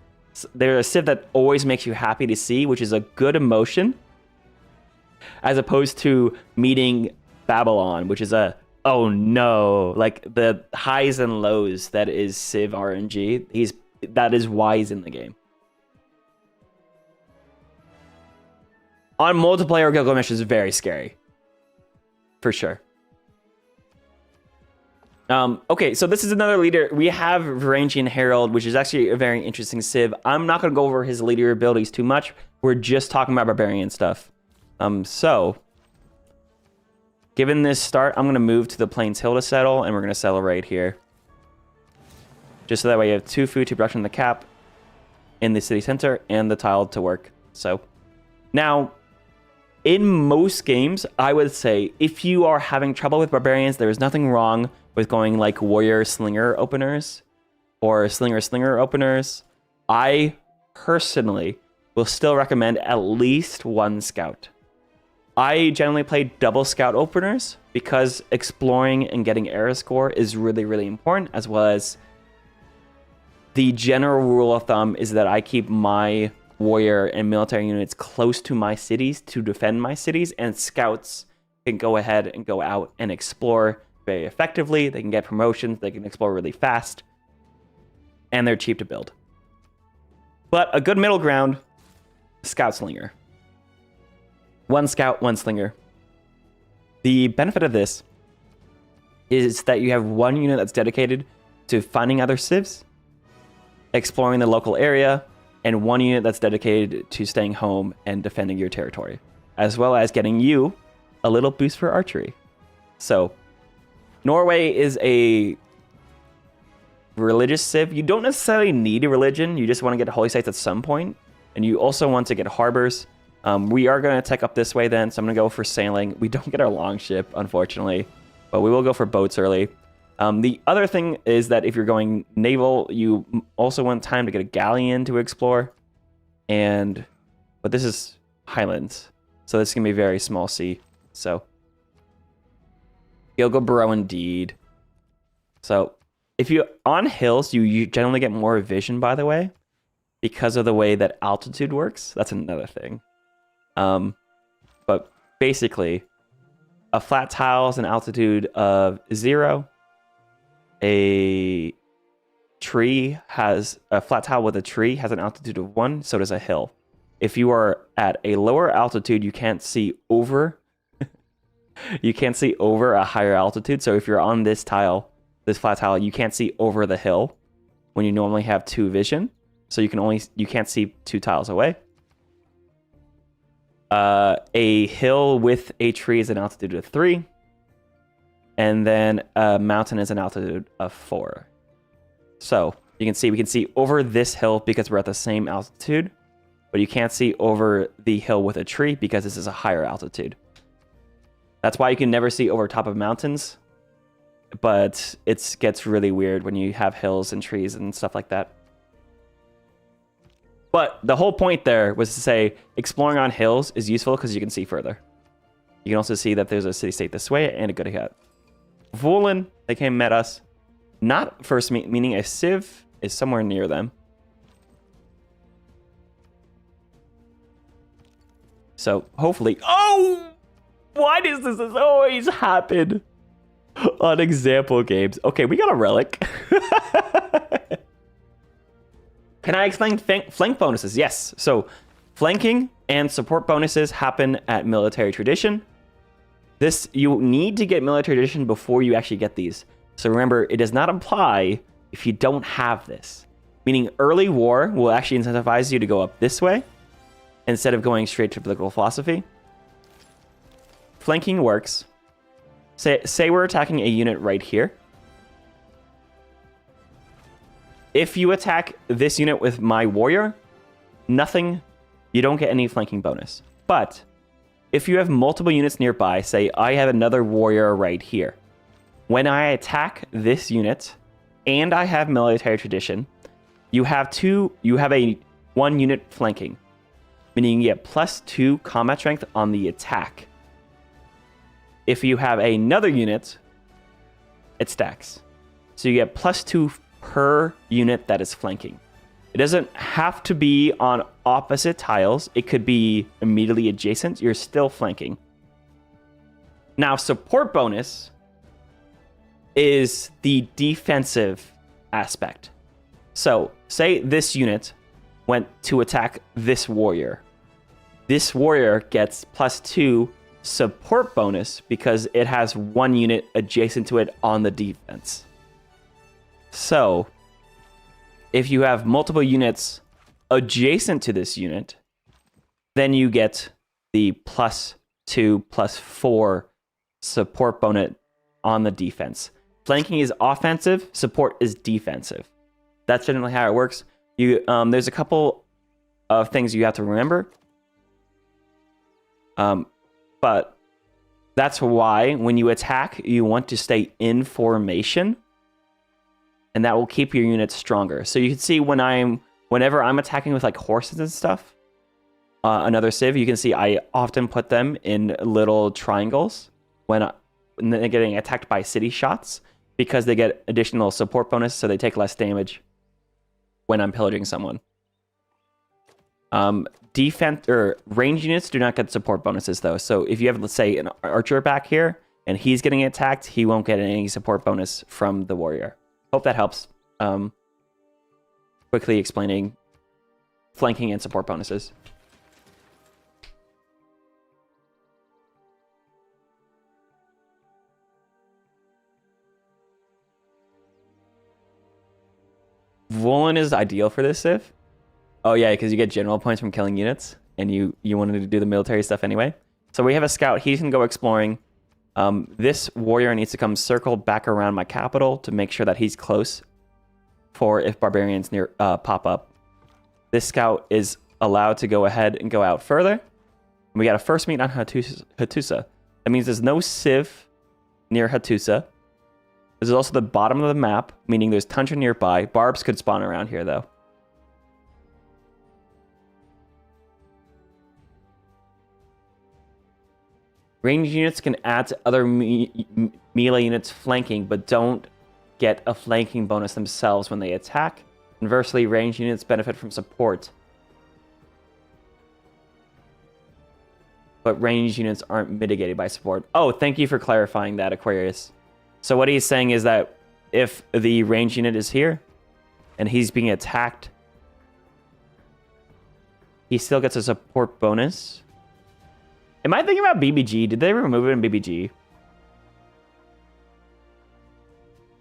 Speaker 1: They're a civ that always makes you happy to see, which is a good emotion, as opposed to meeting Babylon, which is a, oh no, like the highs and lows that is civ RNG. That is why he's in the game. On multiplayer, Gilgamesh is very scary. For sure. Okay, so this is another leader. We have Varangian Herald, which is actually a very interesting civ. I'm not going to go over his leader abilities too much. We're just talking about Barbarian stuff. So, given this start, I'm going to move to the Plains Hill to settle, and we're going to settle right here. Just so that way you have 2 food to production in the cap, in the city center, and the tile to work. So, now, in most games, I would say, if you are having trouble with Barbarians, there is nothing wrong with going like Warrior Slinger openers or Slinger openers. I personally will still recommend at least 1 scout. I generally play double scout openers because exploring and getting era score is really, really important, as well as the general rule of thumb is that I keep my warrior and military units close to my cities to defend my cities, and scouts can go ahead and go out and explore very effectively. They can get promotions, they can explore really fast, and they're cheap to build. But a good middle ground, scout slinger. 1 scout, 1 slinger. The benefit of this is that you have 1 unit that's dedicated to finding other civs, exploring the local area, and 1 unit that's dedicated to staying home and defending your territory, as well as getting you a little boost for archery. So, Norway is a religious civ. You don't necessarily need a religion. You just want to get holy sites at some point, and you also want to get harbors. We are going to tech up this way then, so I'm going to go for sailing. We don't get our longship, unfortunately, but we will go for boats early. The other thing is that if you're going naval, you also want time to get a galleon to explore. But this is highlands, so this is going to be very small sea. So, Gilgabro indeed. So, if you on hills, you generally get more vision, by the way, because of the way that altitude works. That's another thing. But basically, a flat tile is an altitude of 0. A flat tile with a tree has an altitude of 1, so does a hill. If you are at a lower altitude, you can't see over a higher altitude. So if you're on this tile, this flat tile, you can't see over the hill when you normally have 2 vision. So you can't see 2 tiles away. A hill with a tree is an altitude of 3. And then a mountain is an altitude of 4. So we can see over this hill because we're at the same altitude, but you can't see over the hill with a tree because this is a higher altitude. That's why you can never see over top of mountains, but it gets really weird when you have hills and trees and stuff like that. But the whole point there was to say exploring on hills is useful because you can see further. You can also see that there's a city-state this way and a good hit. Volan, they came and met us. Not first meaning a civ is somewhere near them. So hopefully, oh, why does this always happen on example games? Okay, we got a relic. Can I explain flank bonuses? Yes. So flanking and support bonuses happen at military tradition. You need to get military tradition before you actually get these. So remember, it does not apply if you don't have this. Meaning early war will actually incentivize you to go up this way instead of going straight to political philosophy. Flanking works. Say we're attacking a unit right here. If you attack this unit with my warrior, nothing, you don't get any flanking bonus. But if you have multiple units nearby, say I have another warrior right here. When I attack this unit and I have military tradition, you have a 1 unit flanking, meaning you get +2 combat strength on the attack. If you have another unit, it stacks. So you get +2 per unit that is flanking. It doesn't have to be on opposite tiles. It could be immediately adjacent. You're still flanking. Now, support bonus is the defensive aspect. So, say this unit went to attack this warrior. This warrior gets +2 support bonus because it has 1 unit adjacent to it on the defense. So, if you have multiple units adjacent to this unit, then you get the +2 +4 support bonus on the defense. Flanking is offensive, support is defensive. That's generally how it works. There's a couple of things you have to remember. But that's why when you attack, you want to stay in formation, and that will keep your units stronger. So you can see whenever I'm attacking with like horses and stuff, another civ, you can see I often put them in little triangles when they're getting attacked by city shots because they get additional support bonus, so they take less damage when I'm pillaging someone. Defense or range units do not get support bonuses though. So if you have, let's say, an archer back here and he's getting attacked, he won't get any support bonus from the warrior. Hope that helps. Quickly explaining flanking and support bonuses. Woolen is ideal for this civ. Oh yeah, because you get general points from killing units, and you wanted to do the military stuff anyway. So we have a scout. He can go exploring. This warrior needs to come circle back around my capital to make sure that he's close for if barbarians pop up. This scout is allowed to go ahead and go out further. We got a first meet on Hattusa. That means there's no civ near Hattusa. This is also the bottom of the map, meaning there's tundra nearby. Barbs could spawn around here though. Ranged units can add to other melee units flanking, but don't get a flanking bonus themselves when they attack. Conversely, ranged units benefit from support. But ranged units aren't mitigated by support. Oh, thank you for clarifying that, Aquarius. So what he's saying is that if the ranged unit is here, and he's being attacked, he still gets a support bonus. Am I thinking about BBG? Did they remove it in BBG?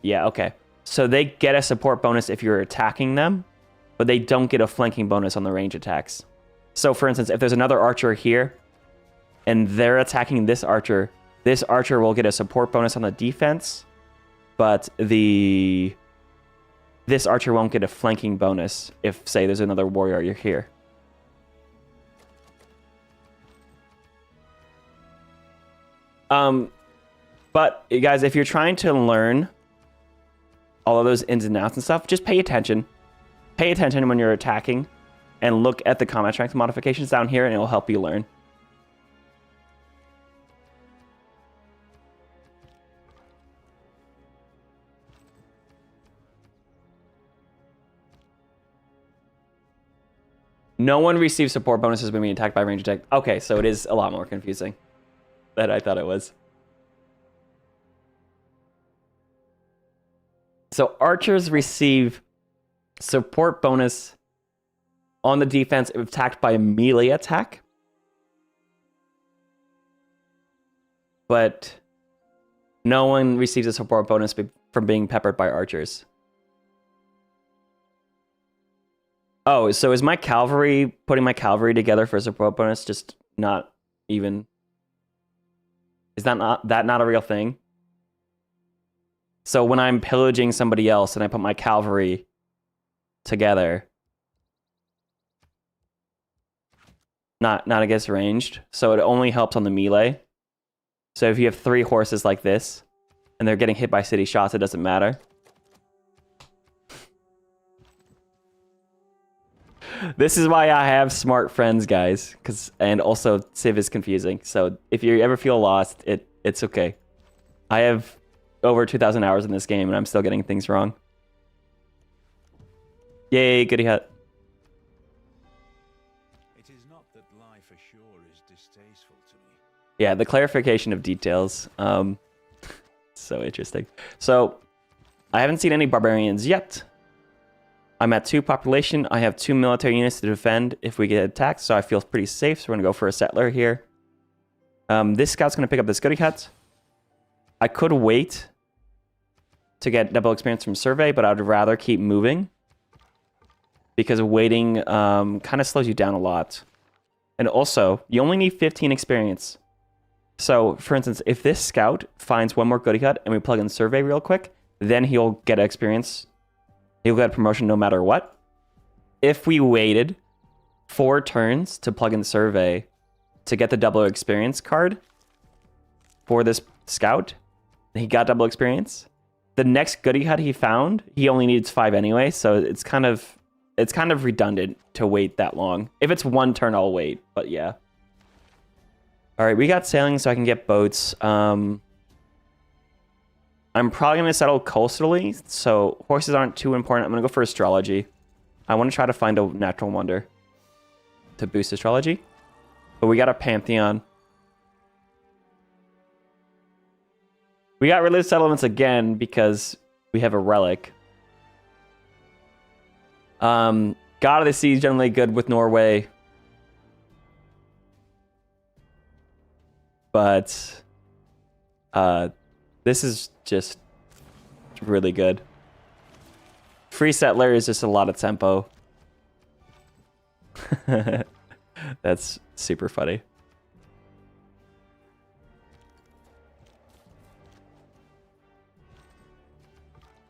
Speaker 1: Yeah, okay. So they get a support bonus if you're attacking them, but they don't get a flanking bonus on the range attacks. So for instance, if there's another archer here, and they're attacking this archer will get a support bonus on the defense, but this archer won't get a flanking bonus if, say, there's another warrior here. But guys, if you're trying to learn all of those ins and outs and stuff, just pay attention. Pay attention when you're attacking and look at the combat strength modifications down here and it will help you learn. No one receives support bonuses when being attacked by range attack. Okay, so it is a lot more confusing than I thought it was. So archers receive support bonus On the defense, if attacked by a melee attack. But no one receives a support bonus from being peppered by archers. Oh, so is my cavalry, putting my cavalry together for a support bonus just not even... Is that not a real thing? So when I'm pillaging somebody else and I put my cavalry together, not against ranged, so it only helps on the melee. So if you have 3 horses like this and they're getting hit by city shots, it doesn't matter. This is why I have smart friends, guys, and also Civ is confusing. So if you ever feel lost, it's okay. I have over 2,000 hours in this game and I'm still getting things wrong. Yay, goody hut.
Speaker 2: It is not that life ashore is distasteful to me.
Speaker 1: Yeah, the clarification of details. So interesting. So I haven't seen any barbarians yet. I'm at 2 population. I have 2 military units to defend if we get attacked, so I feel pretty safe. So we're gonna go for a settler here. This scout's gonna pick up this goody hut. I could wait to get double experience from survey, but I'd rather keep moving because waiting kind of slows you down a lot. And also, you only need 15 experience. So, for instance, if this scout finds 1 more goody hut and we plug in survey real quick, then he'll get experience. He'll get a promotion no matter what. If we waited 4 turns to plug in survey to get the double experience card for this scout, he got double experience. The next goody hut he found, he only needs 5 anyway, so it's kind of redundant to wait that long. If it's 1 turn, I'll wait, but yeah. All right, we got sailing, so I can get boats. I'm probably going to settle coastally, so horses aren't too important. I'm going to go for astrology. I want to try to find a natural wonder to boost astrology. But we got a pantheon. We got religious settlements again because we have a relic. God of the Sea is generally good with Norway. But this is just really good. Free settler is just a lot of tempo. That's super funny.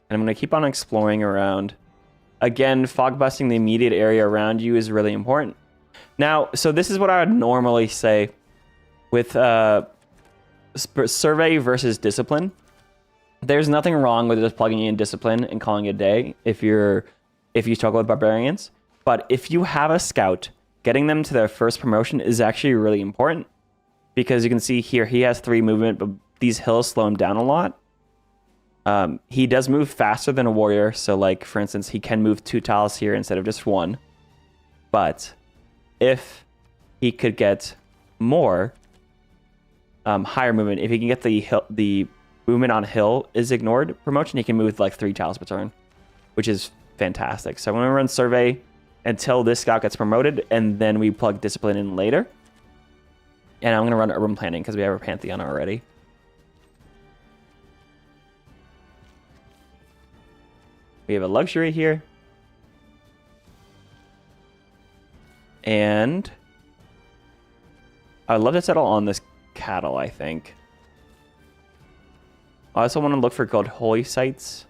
Speaker 1: And I'm going to keep on exploring around. Again, fog busting the immediate area around you is really important. Now, so this is what I would normally say with survey versus discipline. There's nothing wrong with just plugging in discipline and calling it a day if you struggle with barbarians. But if you have a scout, getting them to their first promotion is actually really important. Because you can see here, he has 3 movement, but these hills slow him down a lot. He does move faster than a warrior. So like, for instance, he can move 2 tiles here instead of just 1. But if he could get more higher movement, if he can get the movement on hill is ignored promotion, he can move like 3 tiles per turn, which is fantastic. So I'm going to run survey until this scout gets promoted, and then we plug discipline in later. And I'm going to run urban planning because we have a pantheon already. We have a luxury here. And I'd love to settle on this cattle, I think. I also want to look for gold holy sites.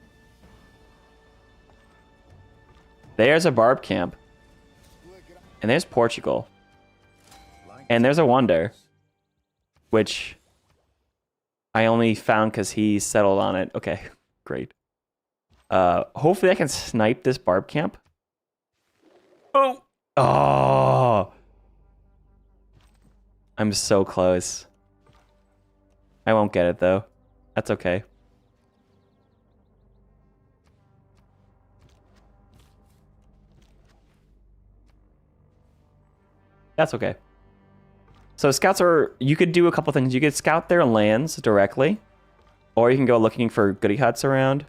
Speaker 1: There's a barb camp. And there's Portugal. And there's a wonder. Which I only found because he settled on it. Okay, great. Hopefully I can snipe this barb camp. Oh! Oh! I'm so close. I won't get it, though. That's okay. That's okay. So scouts are... You could do a couple things. You could scout their lands directly. Or you can go looking for goody huts around.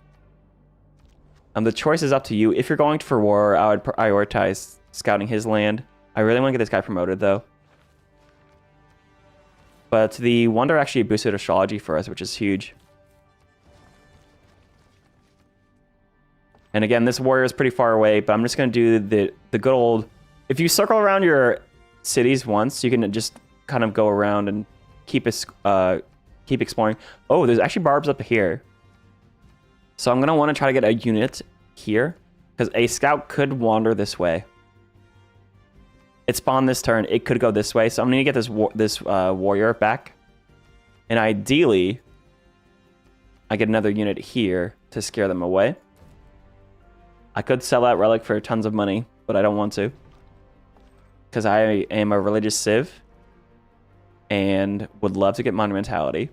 Speaker 1: The choice is up to you. If you're going for war, I would prioritize scouting his land. I really want to get this guy promoted, though. But the Wonder actually boosted astrology for us, which is huge. And again, this warrior is pretty far away, but I'm just going to do the good old... If you circle around your cities once, you can just kind of go around and keep exploring. Oh, there's actually barbs up here. So I'm going to want to try to get a unit here, because a scout could wander this way. It spawned this turn. It could go this way, so I'm going to get this warrior back. And ideally, I get another unit here to scare them away. I could sell that relic for tons of money, but I don't want to. Because I am a religious civ and would love to get monumentality.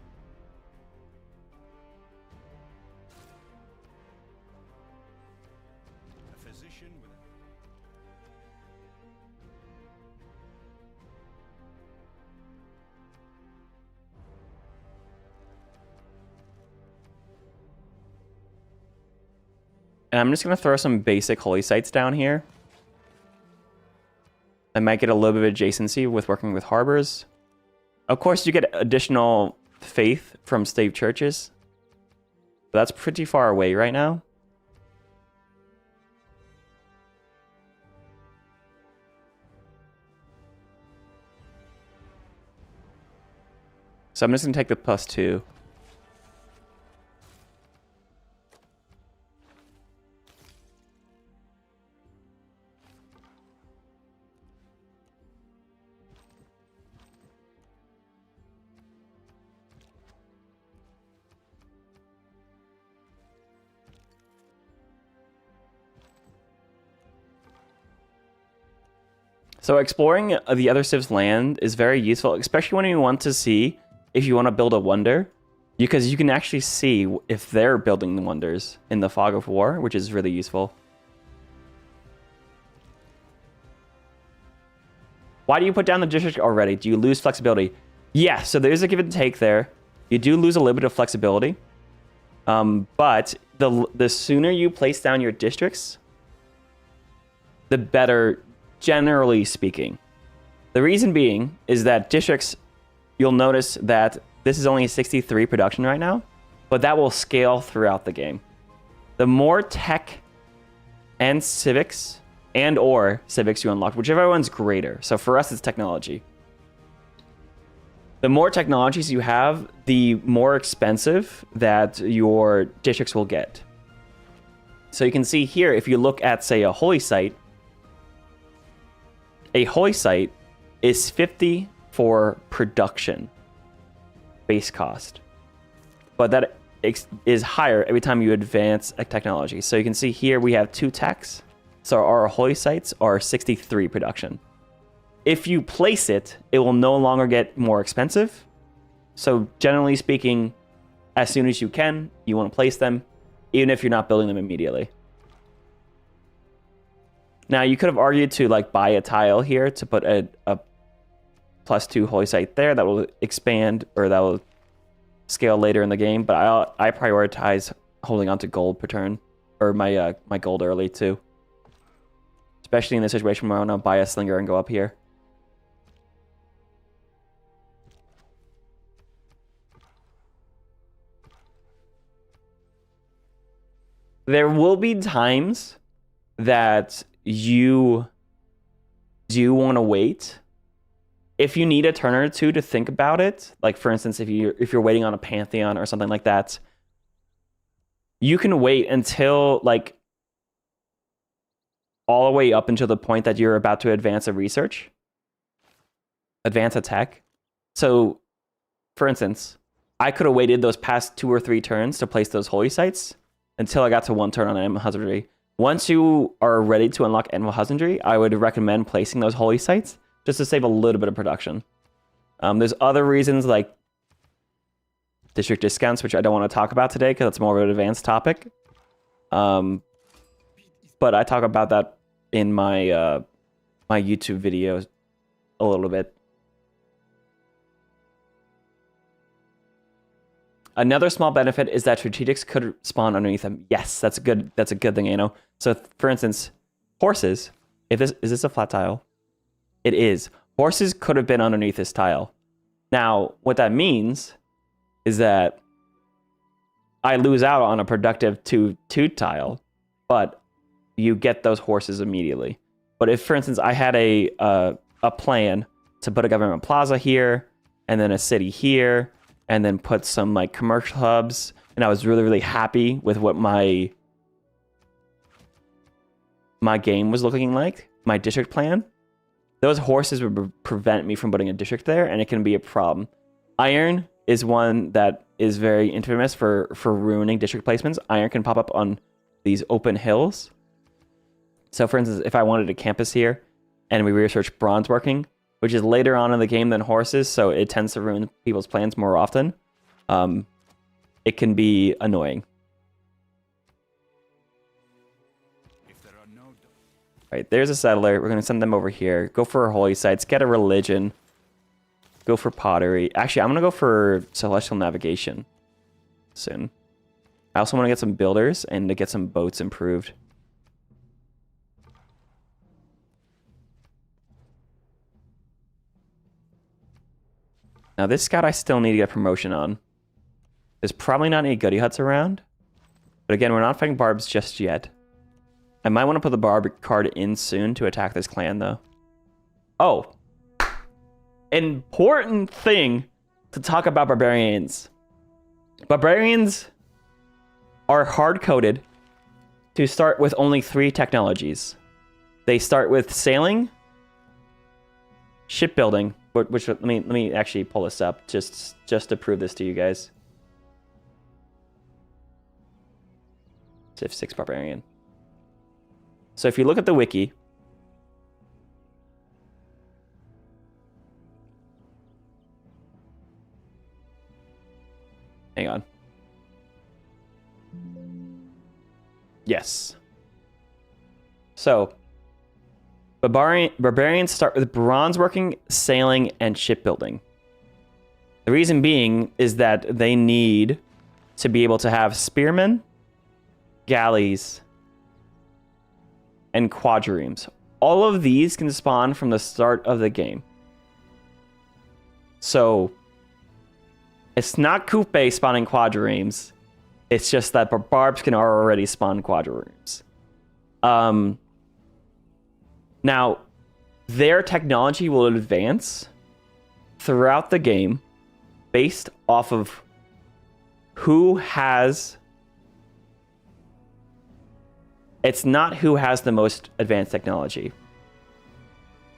Speaker 2: A physician with
Speaker 1: And I'm just going to throw some basic holy sites down here. I might get a little bit of adjacency with working with harbors. Of course, you get additional faith from stave churches. But that's pretty far away right now. So I'm just going to take the +2. So exploring the other civ's land is very useful, especially when you want to see if you want to build a wonder, because you can actually see if they're building the wonders in the fog of war, which is really useful. Why do you put down the district already? Do you lose flexibility? Yeah, so there's a give and take there. You do lose a little bit of flexibility, but the sooner you place down your districts, the better. Generally speaking. The reason being is that districts, you'll notice that this is only 63 production right now, but that will scale throughout the game. The more tech and civics or civics you unlock, whichever one's greater. So for us, it's technology. The more technologies you have, the more expensive that your districts will get. So you can see here, if you look at, say, a holy site is 50 for production base cost, but that is higher every time you advance a technology. So you can see here we have 2 techs, so our holy sites are 63 production. If you place it, it will no longer get more expensive. So generally speaking, as soon as you can, you want to place them, even if you're not building them immediately. Now, you could have argued to like buy a tile here to put a +2 holy site there that will expand, or that will scale later in the game, but I prioritize holding on to gold per turn, or my gold early too. Especially in the situation where I want to buy a slinger and go up here. There will be times that you do want to wait. If you need a turn or two to think about it, like for instance, if you're waiting on a Pantheon or something like that, you can wait until like all the way up until the point that you're about to advance a research, advance a tech. So for instance, I could have waited those past 2 or 3 turns to place those holy sites until I got to 1 turn on Animal Husbandry. Once you are ready to unlock Animal Husbandry, I would recommend placing those holy sites just to save a little bit of production. There's other reasons like district discounts, which I don't want to talk about today because it's more of an advanced topic. But I talk about that in my my YouTube videos a little bit. Another small benefit is that strategics could spawn underneath them. Yes, that's a good thing, you know. So for instance, horses, If this is this a flat tile? It is. Horses could have been underneath this tile. Now, what that means is that I lose out on a productive 2 tile, but you get those horses immediately. But if, for instance, I had a plan to put a government plaza here, and then a city here, and then put some like commercial hubs, and I was really, really happy with what my game was looking like, my district plan, those horses would prevent me from putting a district there, and it can be a problem. Iron is one that is very infamous for ruining district placements. Iron can pop up on these open hills. So for instance, if I wanted a campus here and we research bronze working, which is later on in the game than horses, so it tends to ruin people's plans more often, it can be annoying. Right, there's a settler. We're going to send them over here. Go for holy sites. Get a religion. Go for pottery. Actually, I'm going to go for celestial navigation soon. I also want to get some builders and to get some boats improved. Now, this scout I still need to get a promotion on. There's probably not any goody huts around. But again, we're not fighting barbs just yet. I might want to put the barb card in soon to attack this clan, though. Oh. Important thing to talk about barbarians. Barbarians are hard-coded to start with only 3 technologies. They start with sailing, shipbuilding, which let me actually pull this up just to prove this to you guys. Civ 6 barbarian. So if you look at the wiki, hang on. Yes. So barbarians start with bronze working, sailing, and shipbuilding. The reason being is that they need to be able to have spearmen, galleys, and quadriremes. All of these can spawn from the start of the game. So it's not Coupe spawning quadriremes. It's just that barbs can already spawn quadriremes. Now, their technology will advance throughout the game based off of who has... It's not who has the most advanced technology.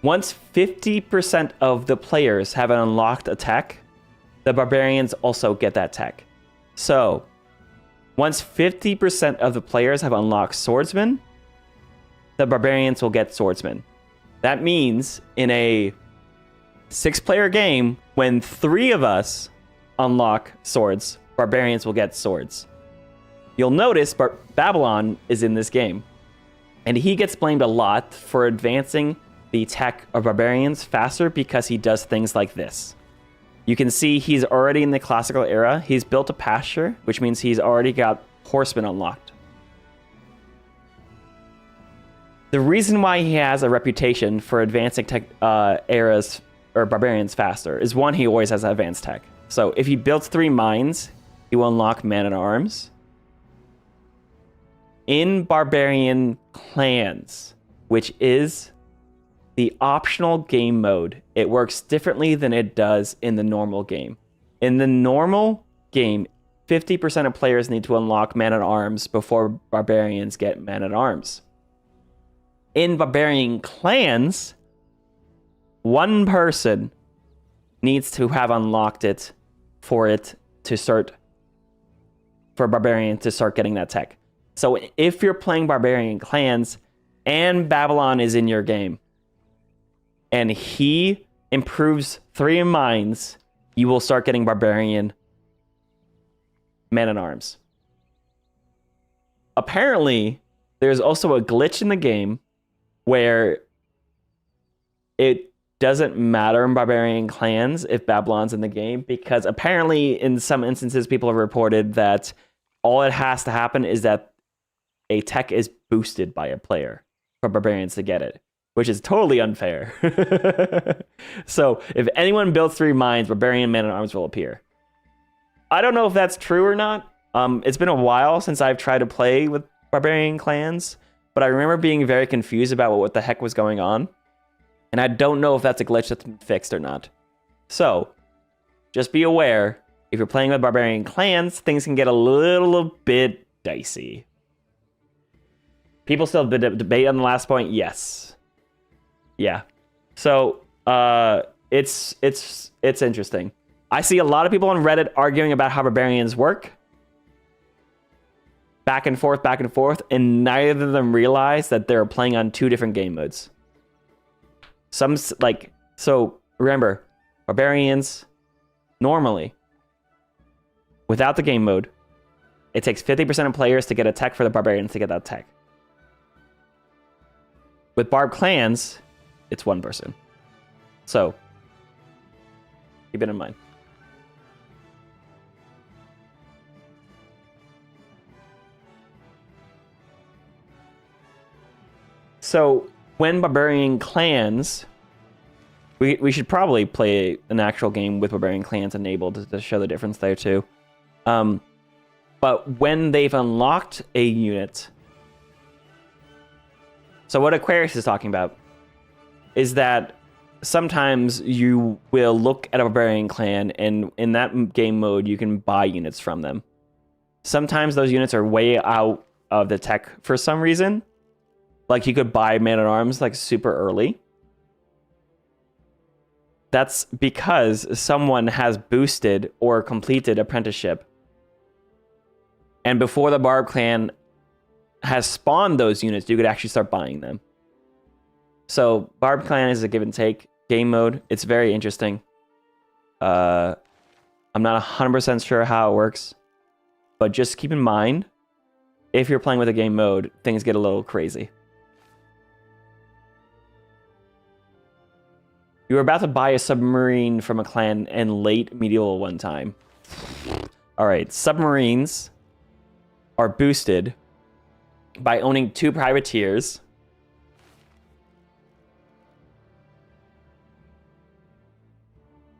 Speaker 1: Once 50% of the players have an unlocked attack, the barbarians also get that tech. So, once 50% of the players have unlocked swordsman, the barbarians will get swordsman. That means in a 6-player game, when 3 of us unlock swords, barbarians will get swords. You'll notice Babylon is in this game, and he gets blamed a lot for advancing the tech of barbarians faster because he does things like this. You can see he's already in the classical era. He's built a pasture, which means he's already got horsemen unlocked. The reason why he has a reputation for advancing tech eras or barbarians faster is, one, he always has advanced tech. So if he builds 3 mines, he will unlock man-at-arms. In barbarian clans, which is the optional game mode, it works differently than it does in the normal game. In the normal game, 50% of players need to unlock man-at-arms before barbarians get man-at-arms. In barbarian clans, 1 person needs to have unlocked it for barbarian to start getting that tech. So if you're playing barbarian clans and Babylon is in your game and he improves 3 mines, you will start getting barbarian man-at-arms. Apparently, there's also a glitch in the game where it doesn't matter in barbarian clans if Babylon's in the game, because apparently in some instances people have reported that all it has to happen is that a tech is boosted by a player for barbarians to get it. which is totally unfair. So if anyone builds 3 mines, Barbarian Man-at-Arms will appear. I don't know if that's true or not. It's been a while since I've tried to play with Barbarian clans, but I remember being very confused about what the heck was going on. And I don't know if that's a glitch that's been fixed or not. So, just be aware, if you're playing with Barbarian clans, things can get a little bit dicey. People still debate on the last point? Yes. Yeah. So, it's interesting. I see a lot of people on Reddit arguing about how Barbarians work. Back and forth, and neither of them realize that they're playing on 2 different game modes. So remember, Barbarians, normally, without the game mode, it takes 50% of players to get a tech for the Barbarians to get that tech. With Barb clans, it's 1 person. So, keep it in mind. So, when Barbarian clans, we should probably play an actual game with Barbarian clans enabled to show the difference there too. But when they've unlocked a unit, so what Aquarius is talking about is that sometimes you will look at a Barbarian clan, and in that game mode, you can buy units from them. Sometimes those units are way out of the tech for some reason. Like, you could buy Man-at-Arms, like, super early. That's because someone has boosted or completed apprenticeship. And before the Barb clan has spawned those units, you could actually start buying them. So, Barb clan is a give and take game mode. It's very interesting. I'm not 100% sure how it works. But just keep in mind, if you're playing with a game mode, things get a little crazy. You were about to buy a submarine from a clan in late medieval one time. Alright, submarines are boosted by owning 2 privateers.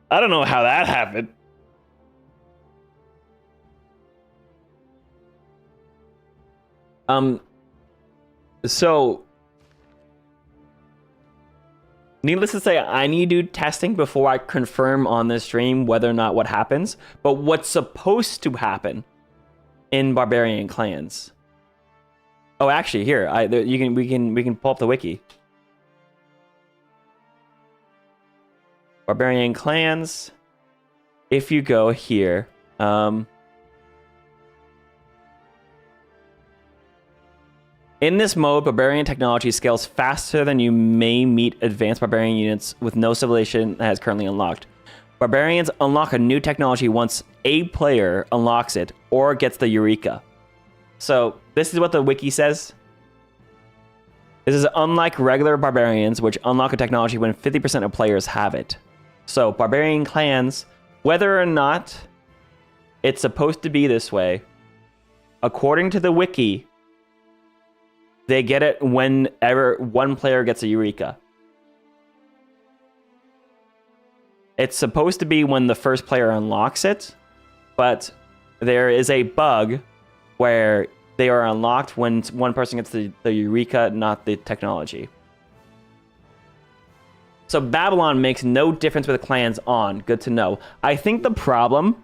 Speaker 1: I don't know how that happened. So, needless to say, I need to do testing before I confirm on this stream whether or not what happens. But what's supposed to happen in Barbarian clans? Oh, actually, here we can pull up the wiki. Barbarian clans. If you go here, in this mode, Barbarian technology scales faster than you may meet advanced Barbarian units with no civilization that is currently unlocked. Barbarians unlock a new technology once a player unlocks it or gets the Eureka. So, this is what the wiki says. This is unlike regular Barbarians, which unlock a technology when 50% of players have it. So, Barbarian clans, whether or not it's supposed to be this way, according to the wiki, they get it whenever one player gets a Eureka. It's supposed to be when the first player unlocks it, but there is a bug where they are unlocked when one person gets the Eureka, not the technology. So Babylon makes no difference with clans on. Good to know. I think the problem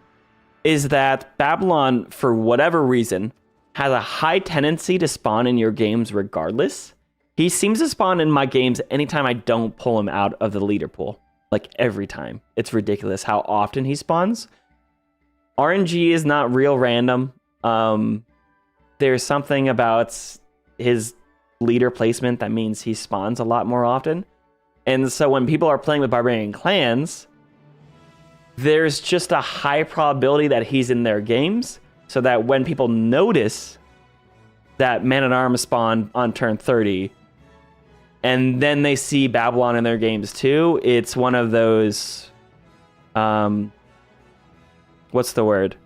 Speaker 1: is that Babylon, for whatever reason, has a high tendency to spawn in your games regardless. He seems to spawn in my games anytime I don't pull him out of the leader pool. Like, every time. It's ridiculous how often he spawns. RNG is not real random. There's something about his leader placement that means he spawns a lot more often. And so when people are playing with Barbarian clans, there's just a high probability that he's in their games, so that when people notice that Man-at-Arms spawned on turn 30, and then they see Babylon in their games too, it's one of those... what's the word?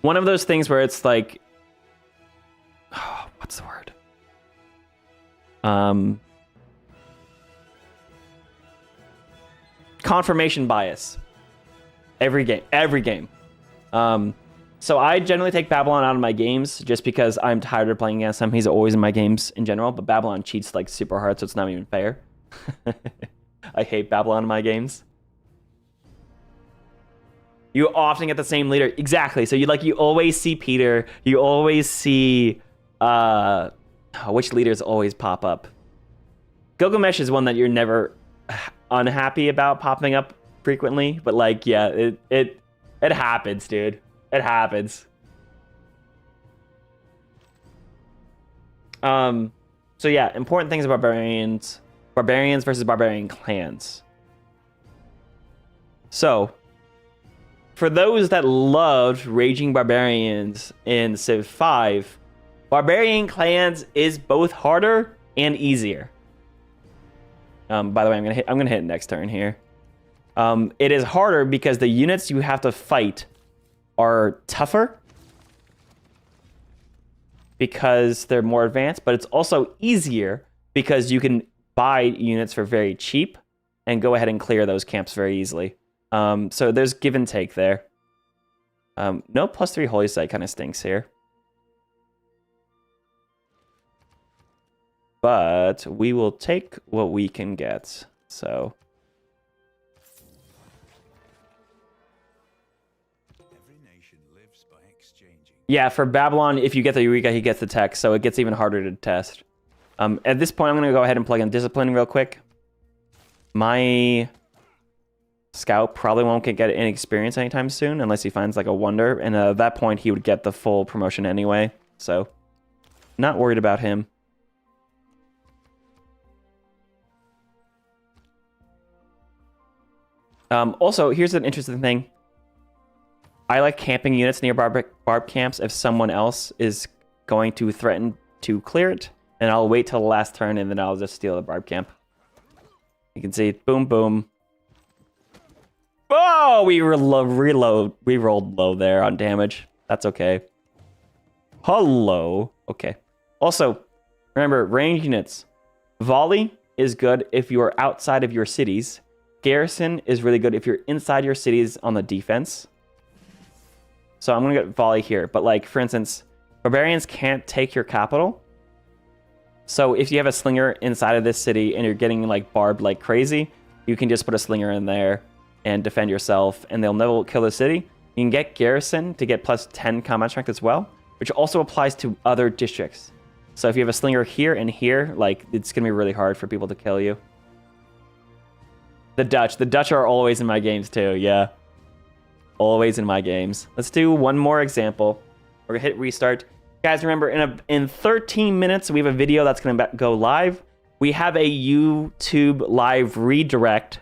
Speaker 1: One of those things where it's like... what's the word? confirmation bias. Every game. So I generally take Babylon out of my games just because I'm tired of playing against him. He's always in my games in general, but Babylon cheats like super hard, so it's not even fair. I hate Babylon in my games. You often get the same leader. Exactly. So you always see Peter. You always see which leaders always pop up. Gilgamesh is one that you're never unhappy about popping up frequently, but like, yeah, it happens, dude. It happens. So yeah, important things about barbarians. Barbarians versus barbarian clans. So, for those that loved Raging Barbarians in Civ 5, Barbarian clans is both harder and easier. By the way, I'm gonna hit next turn here. It is harder because the units you have to fight are tougher because they're more advanced, but it's also easier because you can buy units for very cheap and go ahead and clear those camps very easily. So there's give and take there. No +3 Holy Site kind of stinks here. But we will take what we can get. So
Speaker 2: Every nation lives by exchanging.
Speaker 1: yeah, for Babylon, if you get the Eureka, he gets the tech, so it gets even harder to test. At this point, I'm going to go ahead and plug in Discipline real quick. My Scout probably won't get any experience anytime soon, unless he finds like a wonder, and at that point, he would get the full promotion anyway, so not worried about him. Also, here's an interesting thing. I like camping units near barb camps if someone else is going to threaten to clear it, and I'll wait till the last turn, and then I'll just steal the barb camp. You can see, boom, boom. Oh, we reload. We rolled low there on damage. That's okay. Hello. Okay. Also, remember, range units. Volley is good if you are outside of your cities. Garrison is really good if you're inside your cities on the defense. So I'm going to get volley here. But like, for instance, barbarians can't take your capital. So if you have a slinger inside of this city and you're getting like barbed like crazy, you can just put a slinger in there and defend yourself, and they'll never kill the city. You can get garrison to get +10 combat strength as well, which also applies to other districts. So if you have a slinger here and here, like, it's going to be really hard for people to kill you. The Dutch are always in my games too, yeah. Always in my games. Let's do one more example. We're going to hit restart. Guys, remember, in 13 minutes, we have a video that's going to go live. We have a YouTube live redirect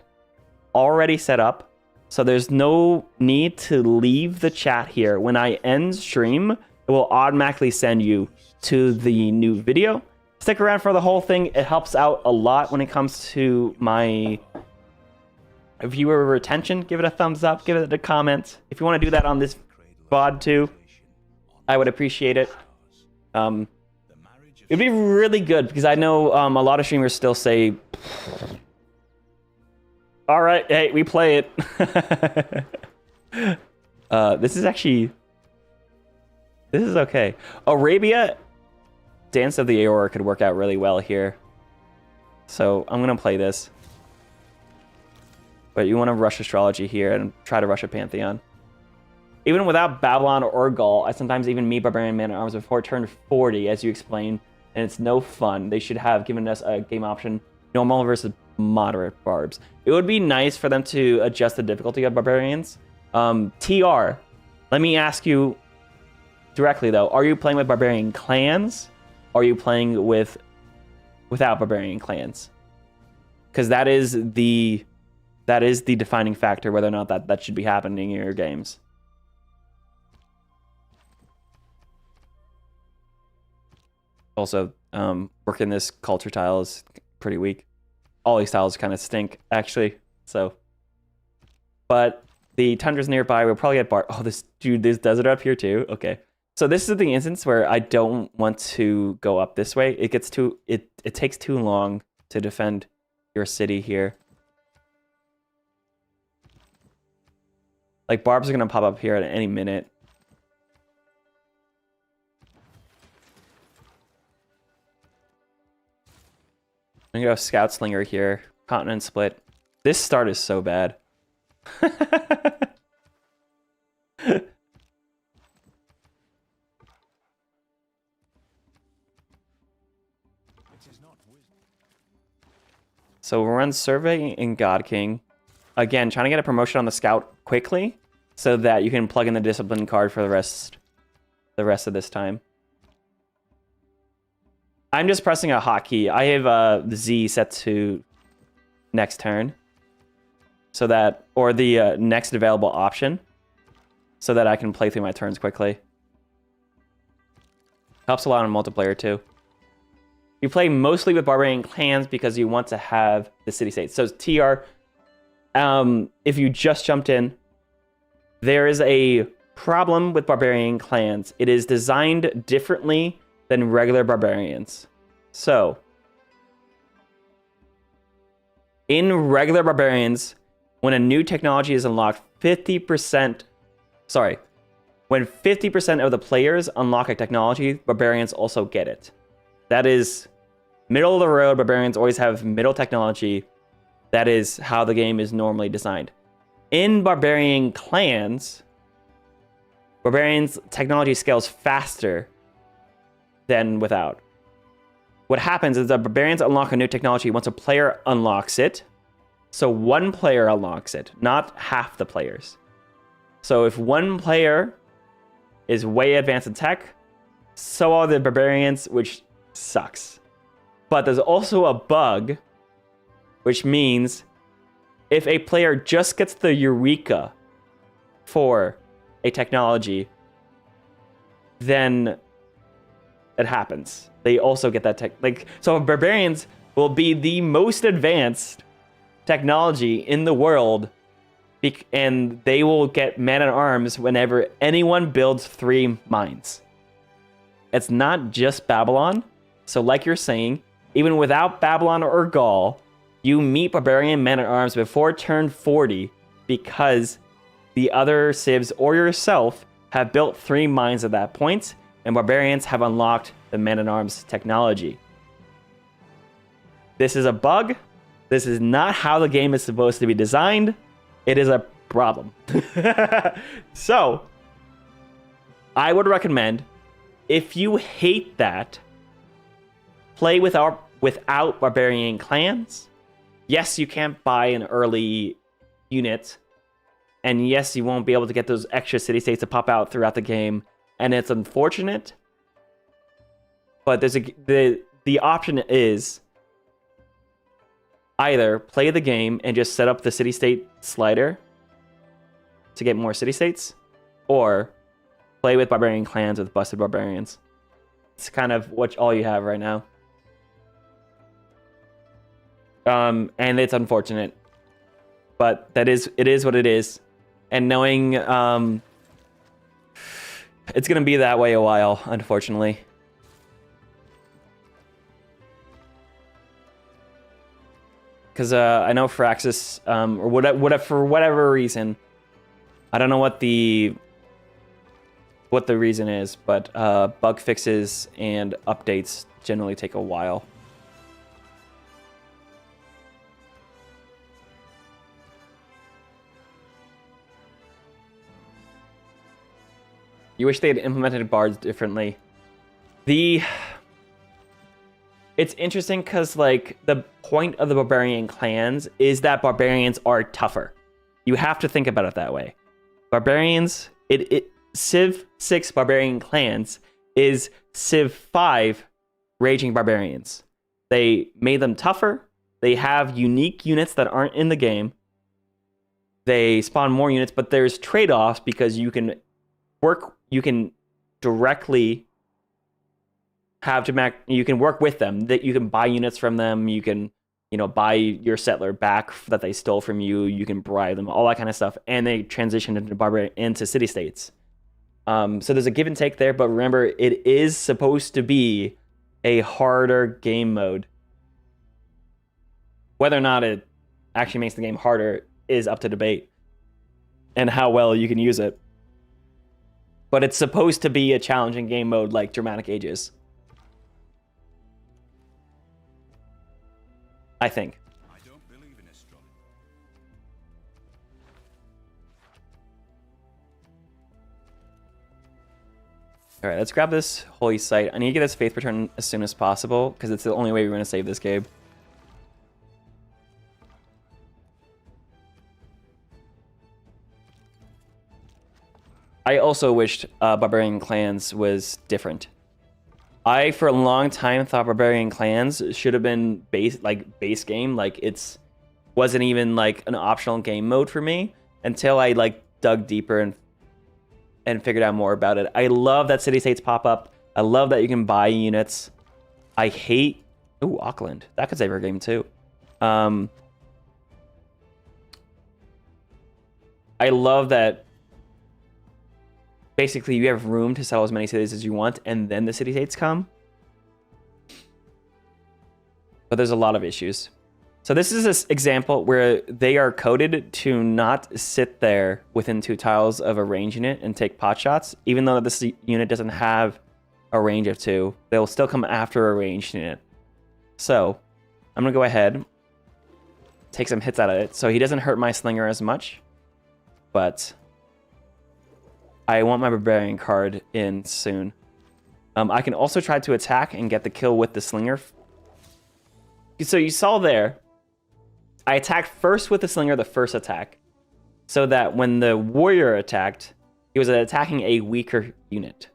Speaker 1: already set up. So there's no need to leave the chat here. When I end stream, it will automatically send you to the new video. Stick around for the whole thing. It helps out a lot when it comes to my viewer retention. Give it a thumbs up. Give it a comment. If you want to do that on this VOD too, I would appreciate it. It'd be really good because I know a lot of streamers still say, all right, hey, we play it. This is okay. Arabia, Dance of the Aurora could work out really well here. So I'm going to play this. But you want to rush Astrology here and try to rush a Pantheon. Even without Babylon or Gaul, I sometimes even meet Barbarian Man at Arms before turn 40, as you explained, and it's no fun. They should have given us a game option, normal versus moderate barbs. It would be nice for them to adjust the difficulty of Barbarians. TR, let me ask you directly though, are you playing with Barbarian clans? Or are you playing without Barbarian clans? Because that is the defining factor whether or not that should be happening in your games. Also, working this culture tile is pretty weak. All these tiles kind of stink, actually. So, but the tundra's nearby. We'll probably get oh, there's desert up here too. Okay, so this is the instance where I don't want to go up this way. It gets too it takes too long to defend your city here. Like, Barbs are going to pop up here at any minute. I'm going to go Scout Slinger here. Continent Split. This start is so bad. So we'll run Survey in God King. Again, trying to get a promotion on the Scout quickly so that you can plug in the Discipline card for the rest of this time. I'm just pressing a hotkey. I have Z set to next turn. So that, or the next available option. So that I can play through my turns quickly. Helps a lot in multiplayer too. You play mostly with Barbarian clans because you want to have the city-states. So TR, if you just jumped in, there is a problem with Barbarian clans. It is designed differently than regular Barbarians. So, in regular Barbarians, when a new technology is unlocked, when 50% of the players unlock a technology, Barbarians also get it. That is middle of the road. Barbarians always have middle technology. That is how the game is normally designed. In Barbarian clans, Barbarians technology scales faster than without. What happens is that Barbarians unlock a new technology once a player unlocks it. So one player unlocks it, not half the players. So if one player is way advanced in tech, so are the Barbarians, which sucks. But there's also a bug, which means if a player just gets the Eureka for a technology, then it happens. They also get that tech. So Barbarians will be the most advanced technology in the world, and they will get man-at-arms whenever anyone builds 3 mines. It's not just Babylon. So like you're saying, even without Babylon or Gaul, you meet Barbarian man-at-arms before turn 40 because the other civs or yourself have built 3 mines at that point, and Barbarians have unlocked the man-at-arms technology. This is a bug. This is not how the game is supposed to be designed. It is a problem. So, I would recommend, if you hate that, play without Barbarian clans. Yes, you can't buy an early unit. And yes, you won't be able to get those extra city-states to pop out throughout the game. And it's unfortunate. But there's the option is either play the game and just set up the city-state slider to get more city-states, or play with Barbarian clans with busted Barbarians. It's kind of all you have right now. And it's unfortunate, but it is what it is. And knowing it's gonna be that way a while, unfortunately. Because I know Firaxis, or for whatever reason, I don't know what the reason is, but bug fixes and updates generally take a while. You wish they had implemented bards differently. It's interesting because, like, the point of the Barbarian clans is that Barbarians are tougher. You have to think about it that way. Barbarians, Civ 6 Barbarian clans is Civ 5 Raging Barbarians. They made them tougher. They have unique units that aren't in the game. They spawn more units, but there's trade-offs because you can directly you can work with them, that you can buy units from them, you can, buy your settler back that they stole from you, you can bribe them, all that kind of stuff, and they transition into city-states. So there's a give and take there, but remember, it is supposed to be a harder game mode. Whether or not it actually makes the game harder is up to debate. and how well you can use it. But it's supposed to be a challenging game mode like Dramatic Ages. I think.
Speaker 2: I don't believe in astrology.
Speaker 1: All right, let's grab this holy site. I need to get this faith return as soon as possible because it's the only way we're going to save this game. I also wished Barbarian Clans was different. I, for a long time, thought Barbarian Clans should have been base game. Like, it's wasn't even like an optional game mode for me until I like dug deeper and figured out more about it. I love that city states pop up. I love that you can buy units. I hate... Ooh, Auckland. That could save our game too. I love that basically you have room to settle as many cities as you want, and then the city states come. But there's a lot of issues. So this is an example where they are coded to not sit there within 2 tiles of a range unit and take pot shots, even though this unit doesn't have a range of 2. They'll still come after a ranged unit. So I'm going to go ahead, take some hits out of it. So he doesn't hurt my slinger as much, but I want my Barbarian card in soon. I can also try to attack and get the kill with the slinger. So you saw there, I attacked first with the slinger the first attack, so that when the warrior attacked, he was attacking a weaker unit.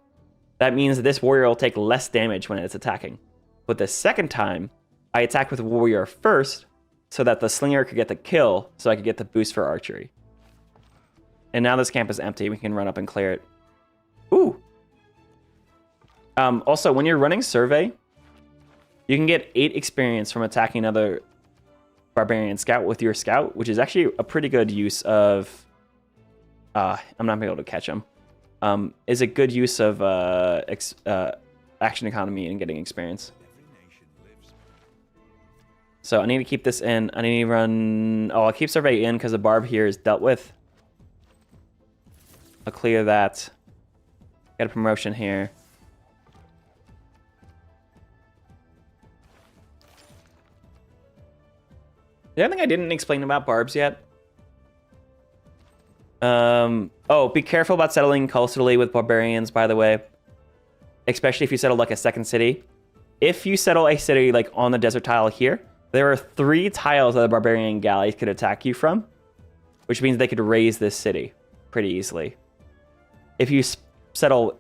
Speaker 1: That means that this warrior will take less damage when it's attacking. But the second time, I attacked with the warrior first, so that the slinger could get the kill, so I could get the boost for archery. And now this camp is empty. We can run up and clear it. Ooh. Also, when you're running survey, you can get 8 experience from attacking another Barbarian scout with your scout, which is actually a pretty good use of... I'm not going to be able to catch him. Is a good use of action economy and getting experience. So I need to keep this in. I need to run... Oh, I'll keep survey in because the barb here is dealt with. I'll clear that. Get a promotion here. The other thing I didn't explain about barbs yet. Oh, be careful about settling coastally with barbarians, by the way. Especially if you settle like a second city. If you settle a city like on the desert tile here, there are 3 tiles that the barbarian galleys could attack you from, which means they could raise this city pretty easily. If you settle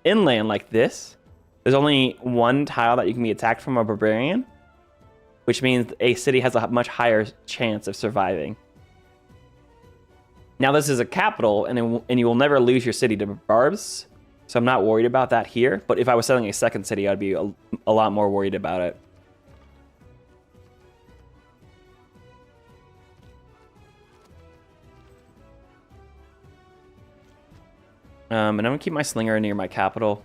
Speaker 1: inland like this, there's only 1 tile that you can be attacked from a barbarian, which means a city has a much higher chance of surviving. Now this is a capital, and you will never lose your city to barbs, so I'm not worried about that here. But if I was selling a second city, I'd be a lot more worried about it. And I'm going to keep my slinger near my capital.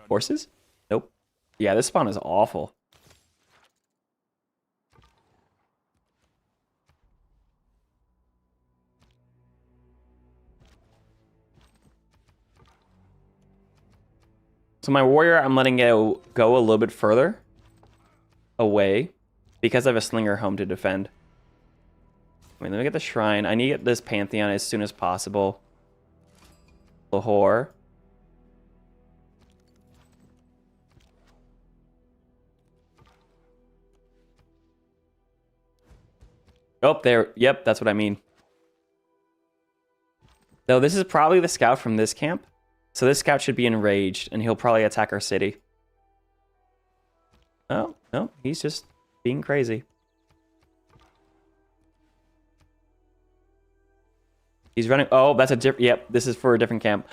Speaker 1: Horses? Nope. Yeah, this spawn is awful. So my warrior, I'm letting it go a little bit further away because I have a slinger home to defend. Wait, let me get the shrine. I need to get this Pantheon as soon as possible. Lahore. Oh, there. Yep, that's what I mean. Though this is probably the scout from this camp. So this scout should be enraged, and he'll probably attack our city. Oh, no, he's just being crazy. He's running. Oh, that's a different. Yep, this is for a different camp.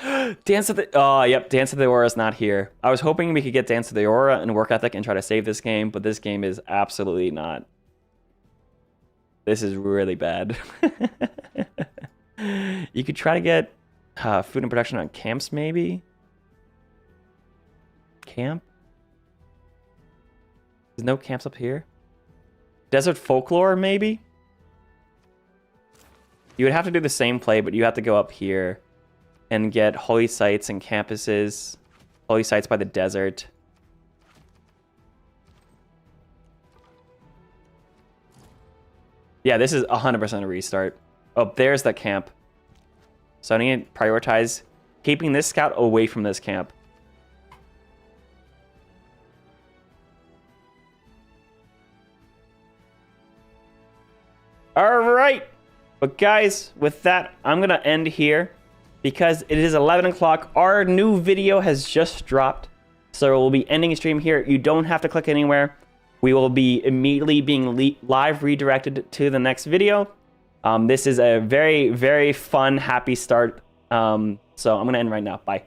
Speaker 1: Dance of the. Oh, yep, Dance of the Aura is not here. I was hoping we could get Dance of the Aura and Work Ethic and try to save this game, but this game is absolutely not. This is really bad. You could try to get food and production on camps, maybe. Camp. There's no camps up here. Desert folklore, maybe. You would have to do the same play, but you have to go up here and get holy sites and campuses. Holy sites by the desert. Yeah, this is 100% a restart. Oh, there's the camp. So I need to prioritize keeping this scout away from this camp. All right. But guys, with that, I'm going to end here because it is 11 o'clock. Our new video has just dropped. So we'll be ending stream here. You don't have to click anywhere. We will be immediately being live redirected to the next video. This is a very, very fun, happy start. So I'm going to end right now. Bye.